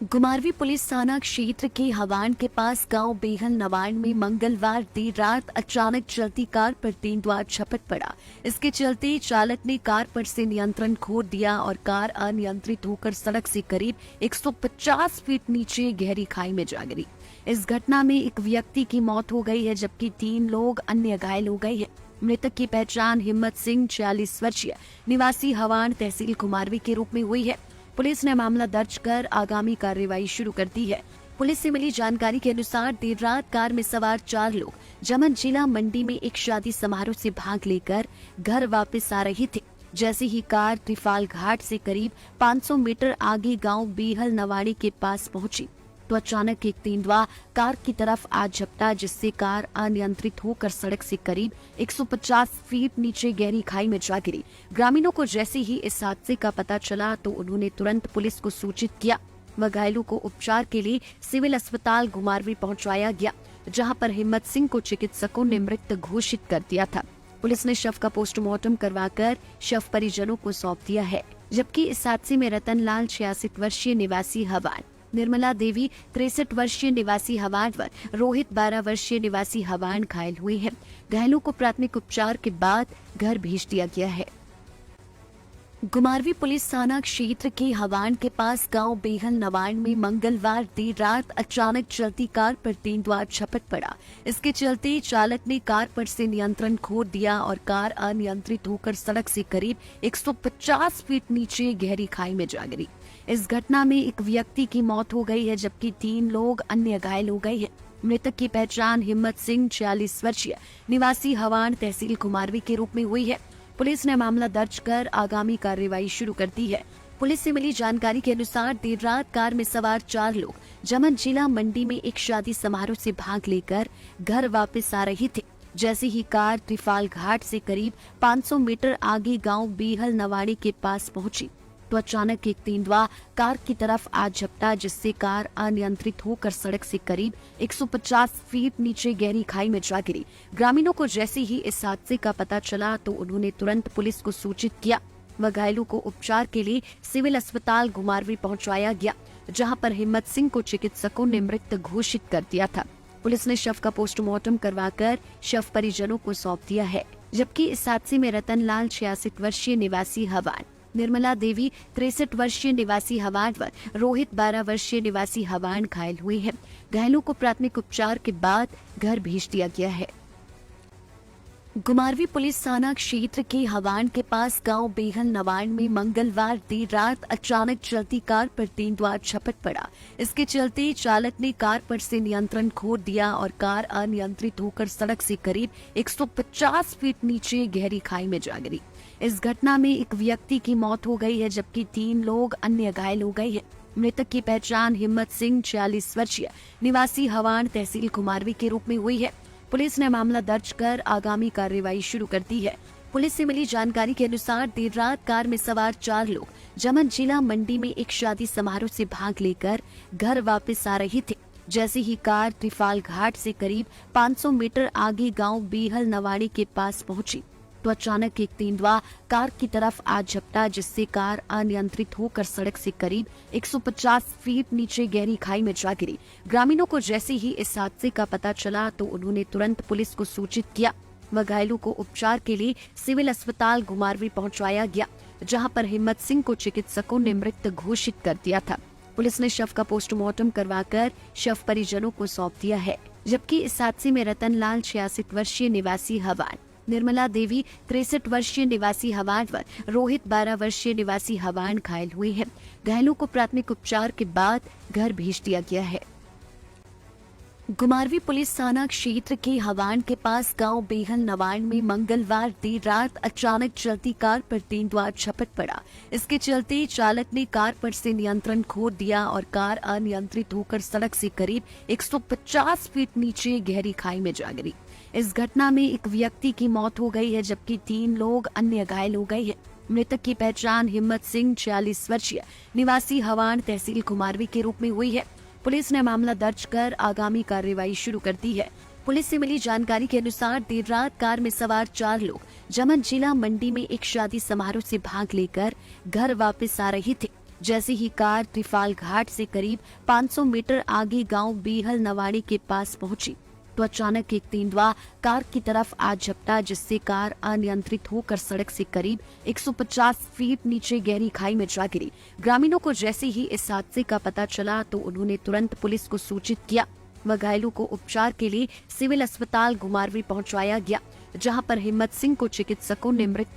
घुमारवी पुलिस थाना क्षेत्र के हवान के पास गांव बेहल नवाड़ में मंगलवार देर रात अचानक चलती कार पर तेंदुआ झपट पड़ा। इसके चलते चालक ने कार पर से नियंत्रण खो दिया और कार अनियंत्रित होकर सड़क से करीब 150 फीट नीचे गहरी खाई में जा गिरी। इस घटना में एक व्यक्ति की मौत हो गई है, जबकि 3 लोग अन्य घायल हो गए हैं। मृतक की पहचान हिम्मत सिंह 46 वर्षीय निवासी हवान तहसील कुमारवी के रूप में हुई है। पुलिस ने मामला दर्ज कर आगामी कार्रवाई शुरू कर दी है। पुलिस से मिली जानकारी के अनुसार देर रात कार में सवार 4 लोग जमन जिला मंडी में एक शादी समारोह से भाग लेकर घर वापस आ रहे थे। जैसे ही कार त्रिफाल घाट से करीब 500 मीटर आगे गांव बीहल नवाड़ी के पास पहुंची तो अचानक एक तेंदुआ कार की तरफ आ झपटा, जिससे कार अनियंत्रित होकर सड़क से करीब 150 फीट नीचे गहरी खाई में जा गिरी। ग्रामीणों को जैसे ही इस हादसे का पता चला तो उन्होंने तुरंत पुलिस को सूचित किया व घायलों को उपचार के लिए सिविल अस्पताल घुमारवी पहुंचाया गया, जहां पर हिम्मत सिंह को चिकित्सकों ने मृत घोषित कर दिया था। पुलिस ने शव का पोस्टमार्टम करवाकर शव परिजनों को सौंप दिया है, जबकि इस हादसे में रतनलाल 86 वर्षीय निवासी हवान, निर्मला देवी 63 वर्षीय निवासी हवान व रोहित 12 वर्षीय निवासी हवान घायल हुए हैं। घायलों को प्राथमिक उपचार के बाद घर भेज दिया गया है। घुमारवी पुलिस थाना क्षेत्र के हवान के पास गांव बेहल नवाड़ में मंगलवार देर रात अचानक चलती कार पर तेंदुआ झपट पड़ा। इसके चलते चालक ने कार पर से नियंत्रण खो दिया और कार अनियंत्रित होकर सड़क से करीब 150 फीट नीचे गहरी खाई में जा गिरी। इस घटना में एक व्यक्ति की मौत हो गई है, जबकि 3 लोग अन्य घायल हो गए हैं। मृतक की पहचान हिम्मत सिंह 46 वर्षीय निवासी हवान तहसील कुमारवी के रूप में हुई है। पुलिस ने मामला दर्ज कर आगामी कार्रवाई शुरू कर दी है। पुलिस से मिली जानकारी के अनुसार देर रात कार में सवार 4 लोग जमन जिला मंडी में एक शादी समारोह से भाग लेकर घर वापस आ रहे थे। जैसे ही कार त्रिफाल घाट से करीब 500 मीटर आगे गांव बीहल नवाड़ी के पास पहुंची तो अचानक एक तेंदुआ कार की तरफ आ झपटा, जिससे कार अनियंत्रित होकर सड़क से करीब 150 फीट नीचे गहरी खाई में जा गिरी। ग्रामीणों को जैसे ही इस हादसे का पता चला तो उन्होंने तुरंत पुलिस को सूचित किया व घायलों को उपचार के लिए सिविल अस्पताल घुमारवी पहुंचाया गया, जहां पर हिम्मत सिंह को चिकित्सकों ने मृत घोषित कर दिया था। पुलिस ने शव का पोस्टमार्टम करवाकर शव परिजनों को सौंप दिया है, जबकि इस हादसे में रतनलाल 86 वर्षीय निवासी हवान, निर्मला देवी 63 वर्षीय निवासी हवान व रोहित 12 वर्षीय निवासी हवान घायल हुए हैं। घायलों को प्राथमिक उपचार के बाद घर भेज दिया गया है। घुमारवी पुलिस थाना क्षेत्र के हवान के पास गांव बेहल नवाड़ में मंगलवार देर रात अचानक चलती कार पर तेंदुआ झपट पड़ा। इसके चलते चालक ने कार पर से नियंत्रण खो दिया और कार अनियंत्रित होकर सड़क से करीब 150 फीट नीचे गहरी खाई में जा गिरी। इस घटना में एक व्यक्ति की मौत हो गई है, जबकि 3 लोग अन्य घायल हो गए हैं। मृतक की पहचान हिम्मत सिंह 46 वर्षीय निवासी हवान तहसील कुमारवी के रूप में हुई है। पुलिस ने मामला दर्ज कर आगामी कार्रवाई शुरू कर दी है। पुलिस से मिली जानकारी के अनुसार देर रात कार में सवार 4 लोग जमन जिला मंडी में एक शादी समारोह से भाग लेकर घर वापस आ रहे थे। जैसे ही कार त्रिफाल घाट से करीब 500 मीटर आगे गांव बीहल नवाड़ी के पास पहुंची तो अचानक एक तेंदुआ कार की तरफ आ झपटा, जिससे कार अनियंत्रित होकर सड़क से करीब 150 फीट नीचे गहरी खाई में जा गिरी। ग्रामीणों को जैसे ही इस हादसे का पता चला तो उन्होंने तुरंत पुलिस को सूचित किया व घायलों को उपचार के लिए सिविल अस्पताल घुमारवी पहुंचाया गया, जहां पर हिम्मत सिंह को चिकित्सकों ने मृत घोषित कर दिया था। पुलिस ने शव का पोस्टमार्टम करवाकर शव परिजनों को सौंप दिया है, जबकि इस हादसे में रतनलाल 66 वर्षीय निवासी हवान, निर्मला देवी 63 वर्षीय निवासी हवान व रोहित 12 वर्षीय निवासी हवान घायल हुए हैं। घायलों को प्राथमिक उपचार के बाद घर भेज दिया गया है। घुमारवी पुलिस थाना क्षेत्र के हवान के पास गांव बेहल नवान में मंगलवार देर रात अचानक चलती कार पर तेंदुआ झपट पड़ा। इसके चलते चालक ने कार पर से नियंत्रण खो दिया और कार अनियंत्रित होकर सड़क से करीब 150 फीट नीचे गहरी खाई में जा गिरी। इस घटना में एक व्यक्ति की मौत हो गई है, जबकि 3 लोग अन्य घायल हो गए हैं। मृतक की पहचान हिम्मत सिंह 46 वर्षीय निवासी हवान तहसील घुमारवी के रूप में हुई है। पुलिस ने मामला दर्ज कर आगामी कार्रवाई शुरू कर दी है। पुलिस से मिली जानकारी के अनुसार देर रात कार में सवार 4 लोग जमन जिला मंडी में एक शादी समारोह से भाग लेकर घर वापस आ रहे थे। जैसे ही कार त्रिफाल घाट से करीब 500 मीटर आगे गांव बेहल नवाड़ी के पास पहुंची तो अचानक एक तेंदुआ कार की तरफ आ झपटा, जिससे कार अनियंत्रित होकर सड़क से करीब 150 फीट नीचे गहरी खाई में जा गिरी। ग्रामीणों को जैसे ही इस हादसे का पता चला तो उन्होंने तुरंत पुलिस को सूचित किया व घायलों को उपचार के लिए सिविल अस्पताल घुमारवी पहुंचाया गया, जहां पर हिम्मत सिंह को चिकित्सकों ने मृत